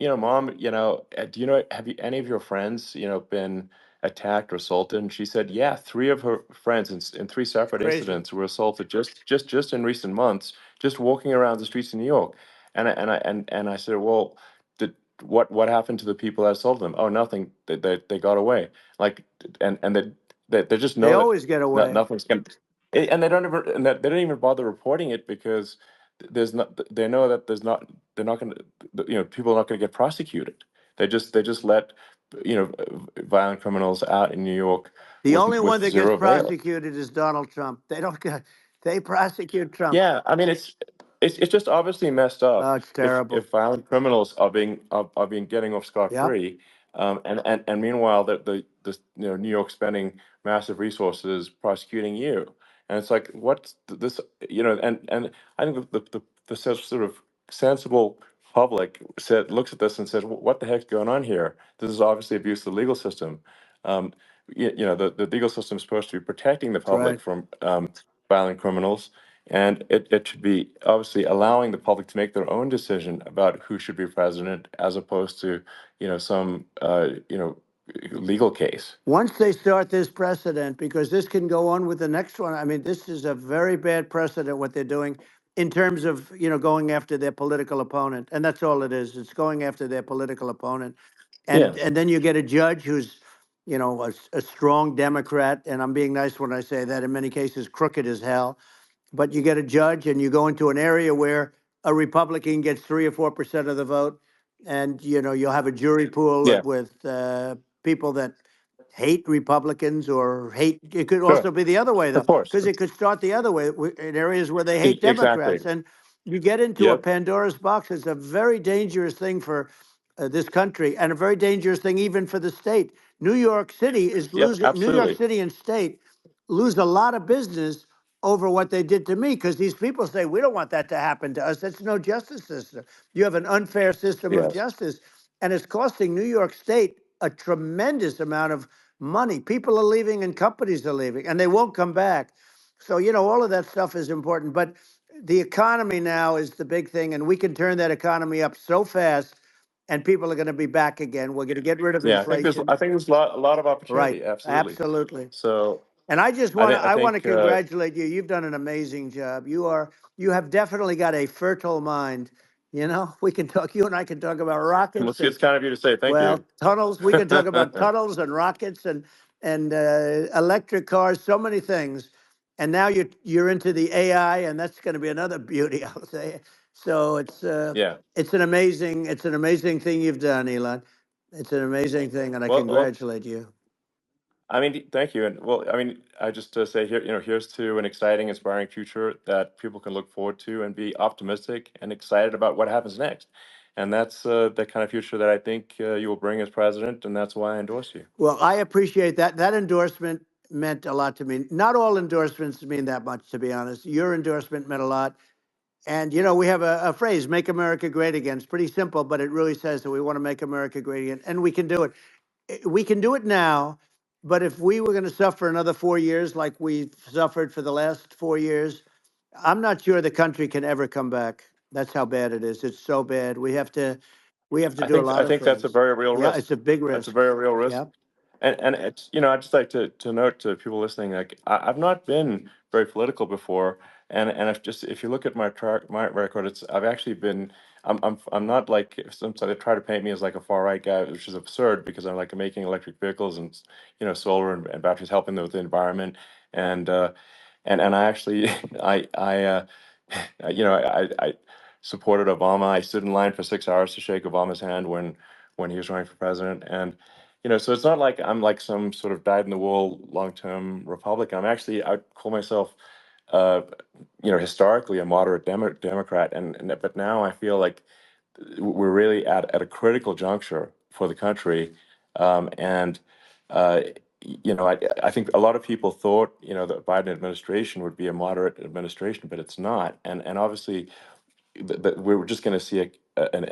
Mom, do have any of your friends, been attacked or assaulted? And she said, yeah, three of her friends in three it's separate crazy. incidents were assaulted just in recent months, just walking around the streets of New York. And I said, well, what happened to the people that assaulted them? Oh, nothing. They got away. Like, and they just They know that always get away. nothing's going. And they don't even they don't even bother reporting it because there's not. They know that there's not. They're not going to. People are not going to get prosecuted. They just let violent criminals out in New York The only one with that gets zero bail. prosecuted is Donald Trump. They don't get, they prosecute Trump. Yeah, I mean it's just obviously messed up Oh, it's if terrible. violent criminals are being getting off scot Yep. free, and meanwhile New York spending massive resources prosecuting you, and it's like what's this and I think the sort of sensible public looks at this and says, "What the heck's going on here? This is obviously abuse of the legal system." Um, the legal system is supposed to be protecting the That's right. public from violent criminals, and it should be obviously allowing the public to make their own decision about who should be president, as opposed to some legal case. Once they start this precedent, because this can go on with the next one, I mean, this is a very bad precedent what they're doing in terms of, going after their political opponent. And that's all it is. It's going after their political opponent. Yeah, And then you get a judge who's, a strong Democrat. And I'm being nice when I say that, in many cases, crooked as hell. But you get a judge and you go into an area where a Republican gets 3 or 4% of the vote, and you'll have a jury pool yeah, with people that hate Republicans or hate. It could sure, also be the other way though, of course, because it could start the other way in areas where they hate exactly. Democrats, and you get into a Yep, Pandora's box. It's a very dangerous thing for this country, and a very dangerous thing even for the state. New York City is yep, losing. New York absolutely. City and state lose a lot of business over what they did to me, because these people say we don't want that to happen to us. That's no justice system. You have an unfair system of Yes. justice, and it's costing New York State a tremendous amount of money. People are leaving and companies are leaving, and they won't come back. So, all of that stuff is important. But the economy now is the big thing, and we can turn that economy up so fast, and people are going to be back again. We're going to get rid of Yeah, I think there's inflation. I think there's a lot of Right. opportunity. Absolutely. Absolutely. So And I just I want to think I I want to think congratulate you. You've done an amazing job. You have definitely got a fertile mind. We can talk. You and I can talk about rockets and, it's kind of you to say thank well, you. tunnels. We can talk about tunnels and rockets and electric cars. So many things. And now you're into the AI, and that's going to be another beauty, I'll say. So Yeah. it's an amazing thing you've done, Elon. It's an amazing thing, and I Well, congratulate you. I mean, thank you. And well, I mean, I just say here, here's to an exciting, inspiring future that people can look forward to and be optimistic and excited about what happens next. And that's the kind of future that I think you will bring as president, and that's why I endorse you. Well, I appreciate that. That endorsement meant a lot to me. Not all endorsements mean that much, to be honest. Your endorsement meant a lot. And, we have a phrase, make America great again. It's pretty simple, but it really says that we want to make America great again. And we can do it. We can do it now. But if we were going to suffer another 4 years like we've suffered for the last 4 years, I'm not sure the country can ever come back. That's how bad it is. It's so bad. We have to do a lot I of think that's a things. very real Yeah, risk. it's a big That's a risk. very real risk. Yeah. And it's, I'd just like to note to people listening, like I've not been very political before, and if you look at my record, I've actually been. I'm not like some they try to paint me as like a far right guy, which is absurd because I'm like making electric vehicles and solar and batteries, helping with the environment, and and I actually I supported Obama. I stood in line for 6 hours to shake Obama's hand when he was running for president, and so it's not like I'm like some sort of dyed in the wool long term Republican. I call myself, uh, historically a moderate Democrat, and but now I feel like we're really at a critical juncture for the country, and uh, I think a lot of people thought the Biden administration would be a moderate administration, but it's not, and obviously we're just going to see an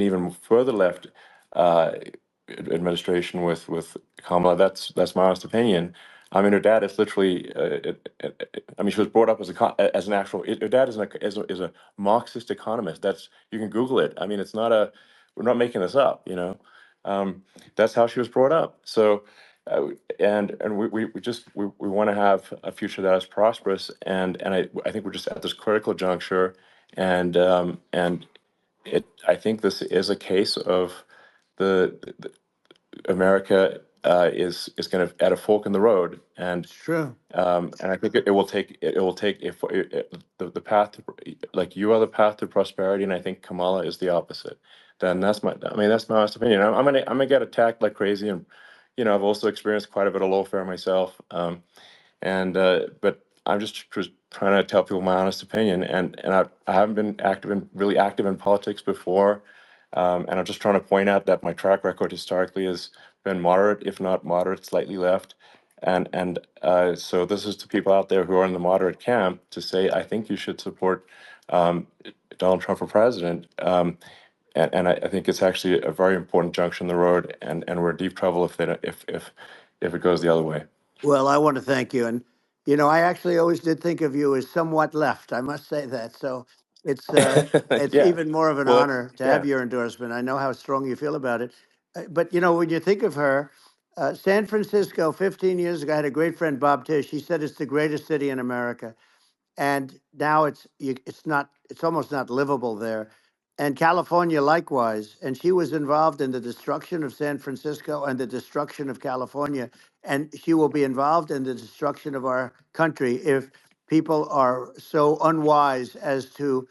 even further left uh, administration with Kamala. That's my honest opinion. I mean, her dad is literally. I mean, she was brought up as an actual. Her dad is a Marxist economist. You can Google it. I mean, it's not a. We're not making this up. That's how she was brought up. So. And we want to have a future that is prosperous, and I think we're just at this critical juncture, and I think this is a case of the America is going to at a fork in the road, It's true. and I think it will take if the path to, like you are the path to prosperity, and I think Kamala is the opposite. Then that's my honest opinion. I'm gonna get attacked like crazy, and I've also experienced quite a bit of lawfare myself. And but I'm just trying to tell people my honest opinion, and I haven't been really active in politics before, and I'm just trying to point out that my track record historically has been moderate, if not moderate, slightly left, and so this is to people out there who are in the moderate camp to say I think you should support Donald Trump for president. And I think it's actually a very important junction in the road, and we're in deep trouble if they don't, if it goes the other way. Well, I want to thank you. And, I actually always did think of you as somewhat left. I must say that. So it's Yeah. even more of an Well, honor to have yeah. your endorsement. I know how strong you feel about it. But, when you think of her, San Francisco, 15 years ago, I had a great friend, Bob Tish. He said it's the greatest city in America, and now it's almost not livable there. And California likewise. And she was involved in the destruction of San Francisco and the destruction of California, and she will be involved in the destruction of our country if people are so unwise as to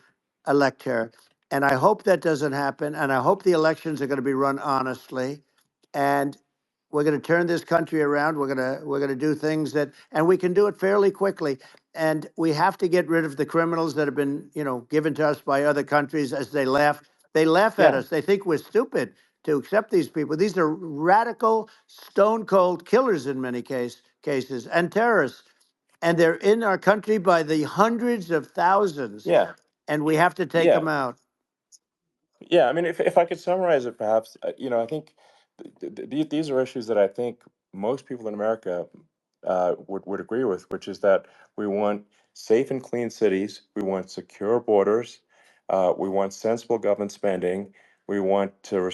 elect her. And I hope that doesn't happen, and I hope the elections are going to be run honestly, and we're going to turn this country around. We're going to do things that, and we can do it fairly quickly. And we have to get rid of the criminals that have been, given to us by other countries as they laugh. They laugh at Yeah. us. They think we're stupid to accept these people. These are radical, stone cold killers in many cases, and terrorists. And they're in our country by the hundreds of thousands, Yeah. and we have to take Yeah. them out. Yeah, I mean, if I could summarize it, perhaps, I think these are issues that I think most people in America would agree with, which is that we want safe and clean cities, we want secure borders, we want sensible government spending, we want to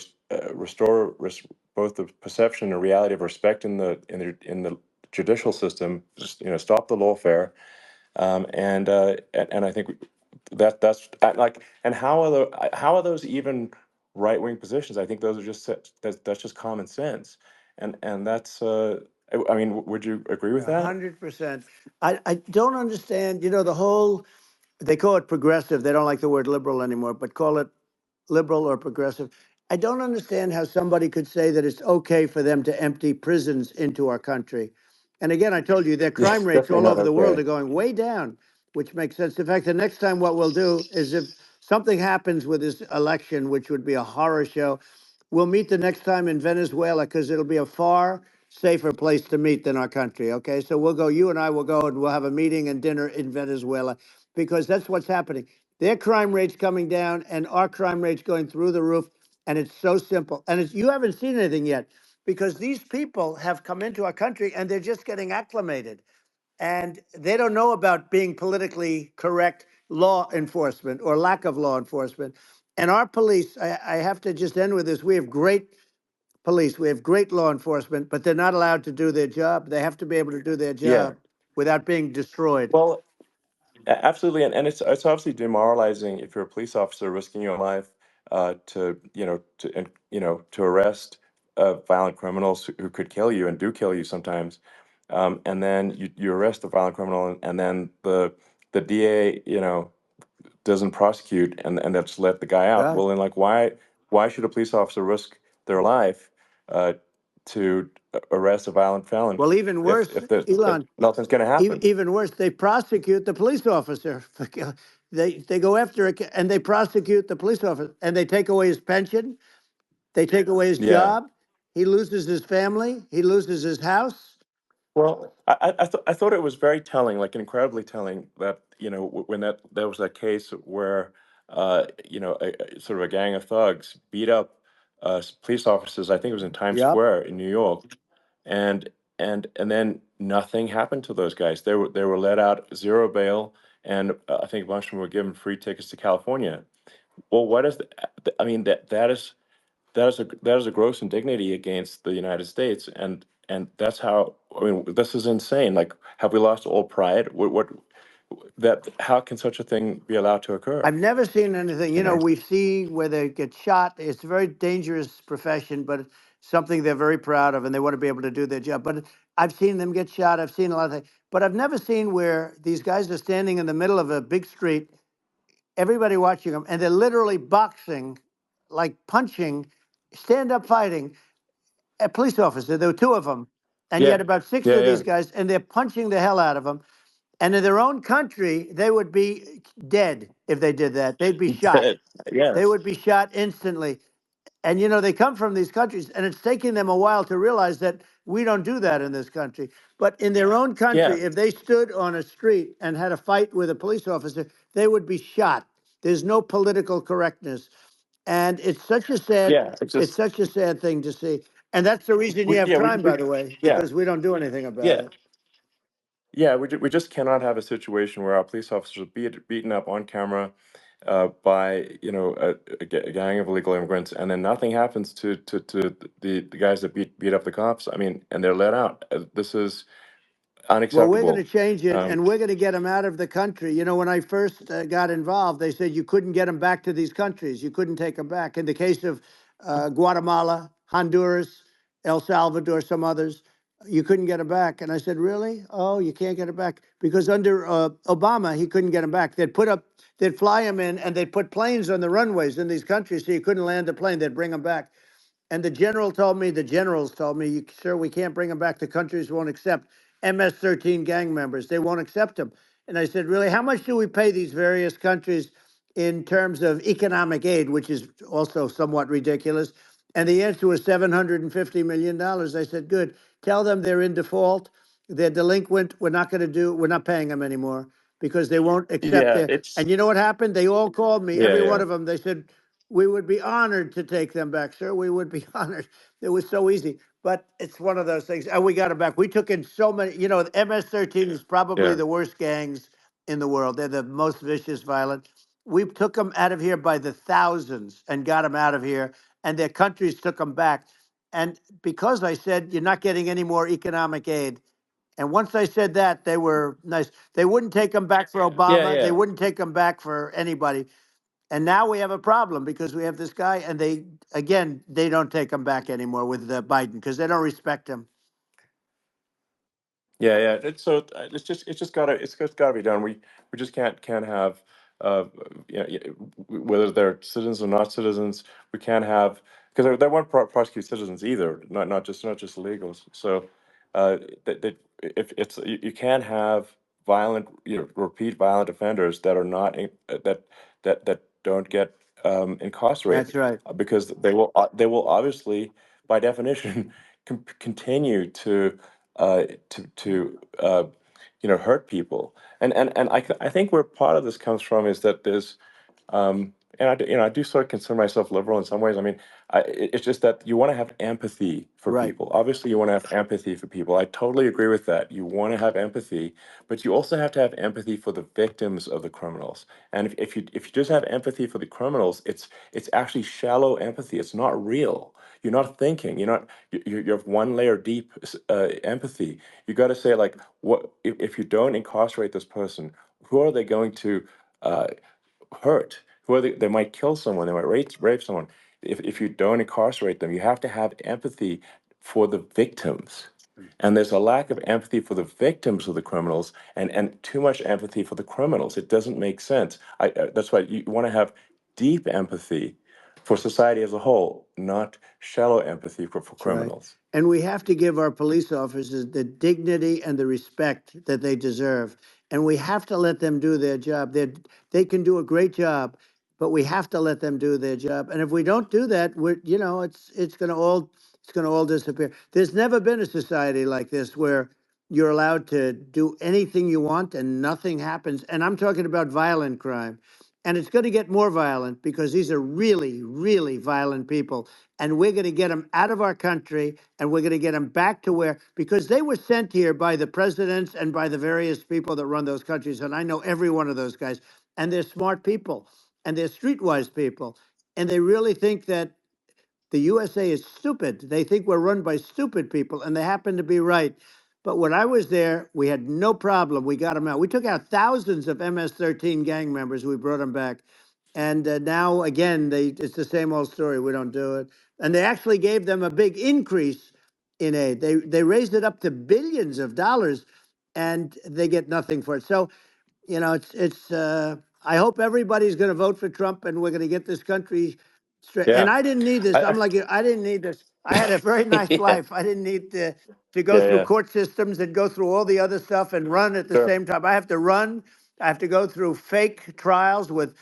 restore both the perception and reality of respect in the judicial system, just stop the lawfare, and I think that's like, and how are those even right wing positions? I think those are that's just common sense, and that's I mean, would you agree with A that? 100%. I don't understand, the whole, they call it progressive. They don't like the word liberal anymore, but call it liberal or progressive. I don't understand how somebody could say that it's okay for them to empty prisons into our country. And again, I told you their Yeah, crime it's rates definitely all not over the world okay. are going way down, which makes sense. In fact, the next time what we'll do is, if something happens with this election, which would be a horror show, we'll meet the next time in Venezuela, because it'll be a far safer place to meet than our country. Okay. So we'll go, you and I will go, and we'll have a meeting and dinner in Venezuela, because that's what's happening. Their crime rate's coming down and our crime rate's going through the roof. And it's so simple. And you haven't seen anything yet, because these people have come into our country and they're just getting acclimated, and they don't know about being politically correct law enforcement or lack of law enforcement. And our police, I have to just end with this. We have great police, we have great law enforcement, but they're not allowed to do their job. They have to be able to do their Yeah. job without being destroyed. Well, absolutely, and it's obviously demoralizing if you're a police officer risking your life to arrest violent criminals who could kill you and do kill you sometimes, and then you arrest the violent criminal, and then the DA doesn't prosecute, and they just let the guy out. Yeah. Well, then, like, why should a police officer risk their life uh, to arrest a violent felon Well, even if worse, if Elon, nothing's going to happen? even worse, they prosecute the police officer. They go after it and they prosecute the police officer, and they take away his pension. They take away his Yeah. job. He loses his family. He loses his house. Well, I thought it was very telling, like incredibly telling, that when there was that case where sort of a gang of thugs beat up police officers. I think it was in Times Yep. Square in New York, and and then nothing happened to those guys. They were let out, zero bail, and I think a bunch of them were given free tickets to California. Well, what is I mean, that is a gross indignity against the United States, and that's how, I mean, this is insane. Like, have we lost all pride? What that how can such a thing be allowed to occur? I've never seen anything. You know? We see where they get shot. It's a very dangerous profession, but it's something they're very proud of, and they want to be able to do their job. But I've seen them get shot. I've seen a lot of things, but I've never seen where these guys are standing in the middle of a big street, everybody watching them, and they're literally boxing, like punching, stand up fighting a police officer. There were two of them, and you Yeah, had about six yeah, of these yeah. guys, and they're punching the hell out of them. And in their own country, they would be dead if they did that. They'd be shot. They Yes, would be shot instantly. And they come from these countries, and it's taking them a while to realize that we don't do that in this country. But in their own yeah, country, if they stood on a street and had a fight with a police officer, they would be shot. There's no political correctness. And it's such a sad, Yeah, it's it's just such a sad thing to see. And that's the reason you we have yeah crime, we by the way, yeah because we don't do anything about yeah it. yeah we just cannot have a situation where our police officers are beaten up on camera by a gang of illegal immigrants, and then nothing happens to the guys that beat up the cops. I mean, and they're let out. This is Well, we're going to unacceptable. change it, Um, and we're going to get them out of the country. You know, when I first got involved, they said you couldn't get them back to these countries. You couldn't take them back. In the case of Guatemala, Honduras, El Salvador, some others, you couldn't get them back. And I said, really? Oh, you can't get them back because under Obama, he couldn't get them back. They'd fly them in, and they'd put planes on the runways in these countries, so you couldn't land a plane. They'd bring them back. And the generals told me, sir, we can't bring them back. The countries won't accept MS-13 gang members. They won't accept them. And I said, really, how much do we pay these various countries in terms of economic aid, which is also somewhat ridiculous? And the answer was $750 million. I said, good. Tell them they're in default. They're delinquent. We're not paying them anymore because they won't accept yeah, their. it's And you know what happened? They all called me, yeah every one yeah of them. They said, we would be honored to take them back, sir. We would be honored. It was so easy. But it's one of those things. And we got them back. We took in so many, the MS-13 is probably yeah the worst gangs in the world. They're the most vicious, violent. We took them out of here by the thousands and got them out of here. And their countries took them back. And because I said, you're not getting any more economic aid. And once I said that, they were nice. They wouldn't take them back for yeah Obama. They yeah wouldn't take them back for anybody. And now we have a problem because we have this guy, and they don't take him back anymore with Biden because they don't respect him. yeah. It's just gotta be done. We just can't have uh whether they're citizens or not citizens. We can't have because they won't prosecute citizens either, not just illegals. So that if it's you can't have violent repeat violent offenders that are not that don't get That's incarcerated right. because they will obviously by definition continue to hurt people. And I think where part of this comes from is that there's and I do sort of consider myself liberal in some ways. I mean, it's just that you want to have empathy for Right. people. Obviously, you want to have empathy for people. I totally agree with that. You want to have empathy, but you also have to have empathy for the victims of the criminals. And if you just have empathy for the criminals, it's actually shallow empathy. It's not real. You're not thinking. You have one layer deep empathy. You got to say like, what if you don't incarcerate this person? Who are they going to uh, hurt? Who are they might kill someone. They might rape someone. If you don't incarcerate them, you have to have empathy for the victims. And there's a lack of empathy for the victims of the criminals, and too much empathy for the criminals. It doesn't make sense. That's why you want to have deep empathy for society as a whole, not shallow empathy for That's right. criminals. And we have to give our police officers the dignity and the respect that they deserve. And we have to let them do their job. They can do a great job, but we have to let them do their job. And if we don't do that, it's going to all disappear. There's never been a society like this where you're allowed to do anything you want and nothing happens. And I'm talking about violent crime. And it's going to get more violent because these are really, really violent people, and we're going to get them out of our country, and we're going to get them back to where, because they were sent here by the presidents and by the various people that run those countries, and I know every one of those guys, and they're smart people, and they're streetwise people, and they really think that the USA is stupid. They think we're run by stupid people, and they happen to be right. But when I was there, we had no problem. We got them out. We took out thousands of MS-13 gang members. We brought them back. And now, again, it's the same old story. We don't do it. And they actually gave them a big increase in aid. They raised it up to billions of dollars, and they get nothing for it. So it's. I hope everybody's going to vote for Trump, and we're going to get this country straight. And Yeah. I didn't need this. I, I'm I like you. I didn't need this. I had a very nice yeah. life. I didn't need to go Yeah, through yeah. court systems and go through all the other stuff and run at the Sure. same time. I have to run. I have to go through fake trials with,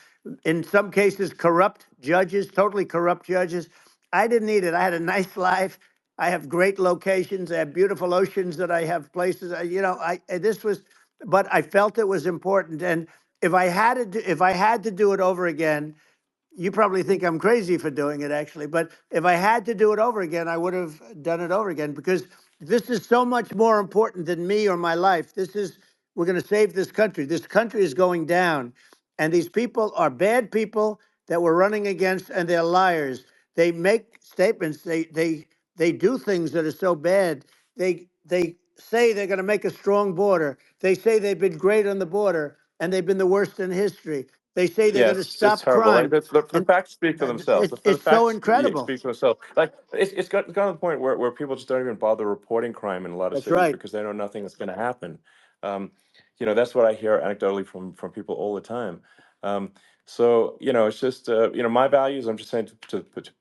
in some cases, corrupt judges, totally corrupt judges. I didn't need it. I had a nice life. I have great locations. I have beautiful oceans that I have places. This was, but I felt it was important. And if I had to do it over again, you probably think I'm crazy for doing it, actually. But if I had to do it over again, I would have done it over again, because this is so much more important than me or my life. We're going to save this country. This country is going down. And these people are bad people that we're running against, and they're liars. They make statements. They do things that are so bad. They say they're going to make a strong border. They say they've been great on the border, and they've been the worst in history. They say they're Yeah, going to it's stop horrible. Like crime. the And facts speak for themselves. The it's so facts incredible. speak for themselves. Like it's gotten to the point where people just don't even bother reporting crime in a lot of That's cities right. because they know nothing is going to happen. Um, that's what I hear anecdotally from people all the time. Um, so it's just my values. I'm just saying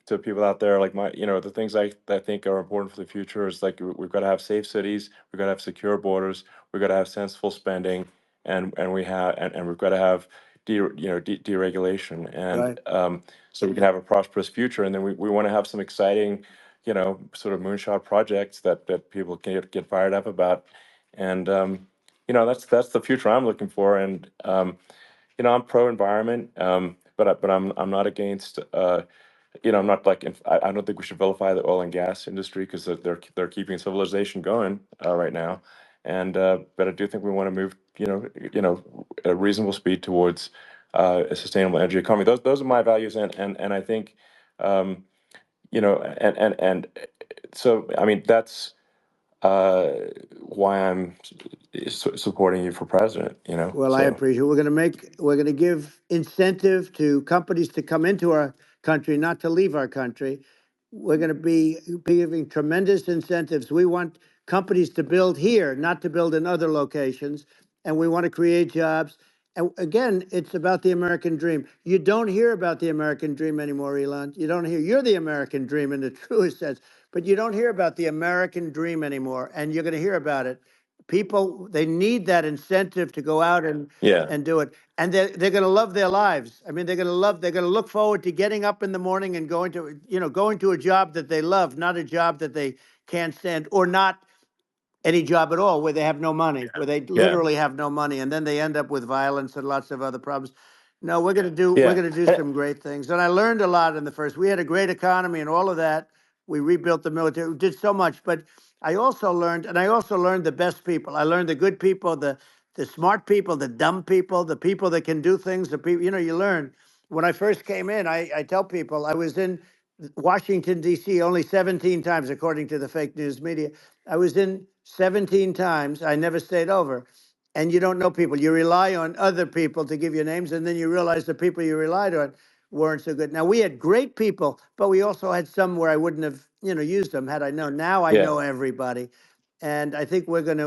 to people out there, like the things I think are important for the future is like we've got to have safe cities, we've got to have secure borders, we've got to have sensible spending, and we've got to have deregulation, and Right. so we can have a prosperous future. And then we want to have some exciting, sort of moonshot projects that people can get fired up about. And that's the future I'm looking for. And I'm pro environment, but I'm not against. I'm not like I don't think we should vilify the oil and gas industry because they're keeping civilization going right now, and but I do think we want to move at a reasonable speed towards a sustainable energy economy. Those are my values, and I think and so I mean that's uh, why I'm supporting you for president. Well, I So appreciate it. We're going to give incentive to companies to come into our country, not to leave our country. We're going to be giving tremendous incentives. We want companies to build here, not to build in other locations. And we want to create jobs. And again, it's about the American dream. You don't hear about the American dream anymore, Elon. You don't hear. You're the American dream in the truest sense, but you don't hear about the American dream anymore. And you're going to hear about it. People, they need that incentive to go out yeah, and do it, and they're going to love their lives. I mean, they're going to look forward to getting up in the morning and going to a job that they love, not a job that they can't stand, or not any job at all, where they have no money, where they yeah, literally have no money, and then they end up with violence and lots of other problems. No, we're yeah. going to do some great things, and I learned a lot in the first. We had a great economy and all of that. We rebuilt the military, we did so much, but I also learned the best people. I learned the good people, the smart people, the dumb people, the people that can do things. The people, you learn. When I first came in, I tell people I was in Washington D.C. only 17 times, according to the fake news media. I was in 17 times. I never stayed over. And you don't know people. You rely on other people to give you names, and then you realize the people you relied on weren't so good. Now, we had great people, but we also had some where I wouldn't have, used them had I known. Now I Yeah. know everybody. And I think we're going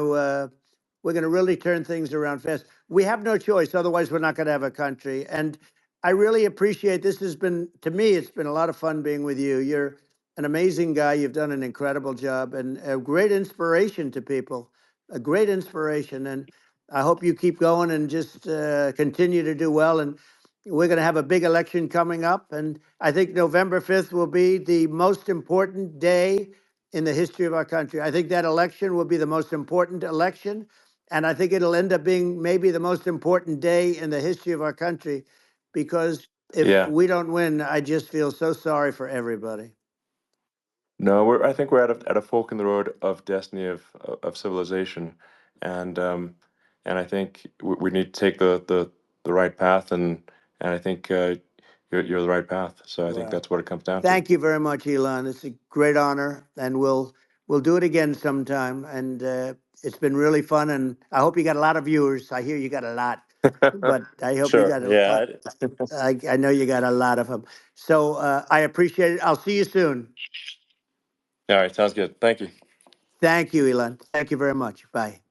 to really turn things around fast. We have no choice. Otherwise, we're not going to have a country. And I really appreciate this. Has been, to me, it's been a lot of fun being with you. You're an amazing guy. You've done an incredible job and a great inspiration to people, a great inspiration. And I hope you keep going and just continue to do well. And we're going to have a big election coming up. And I think November 5th will be the most important day in the history of our country. I think that election will be the most important election. And I think it'll end up being maybe the most important day in the history of our country, because if Yeah. we don't win, I just feel so sorry for everybody. No, I think we're at a fork in the road of destiny of civilization, and I think we need to take the right path, and I think you're the right path. So I think Well, that's what it comes down to. thank you very much, Elon. It's a great honor, and we'll do it again sometime. And it's been really fun, and I hope you got a lot of viewers. I hear you got a lot, but I hope you Sure. got Yeah. I know you got a lot of them. So I appreciate it. I'll see you soon. All right. Sounds good. Thank you. Thank you, Elon. Thank you very much. Bye.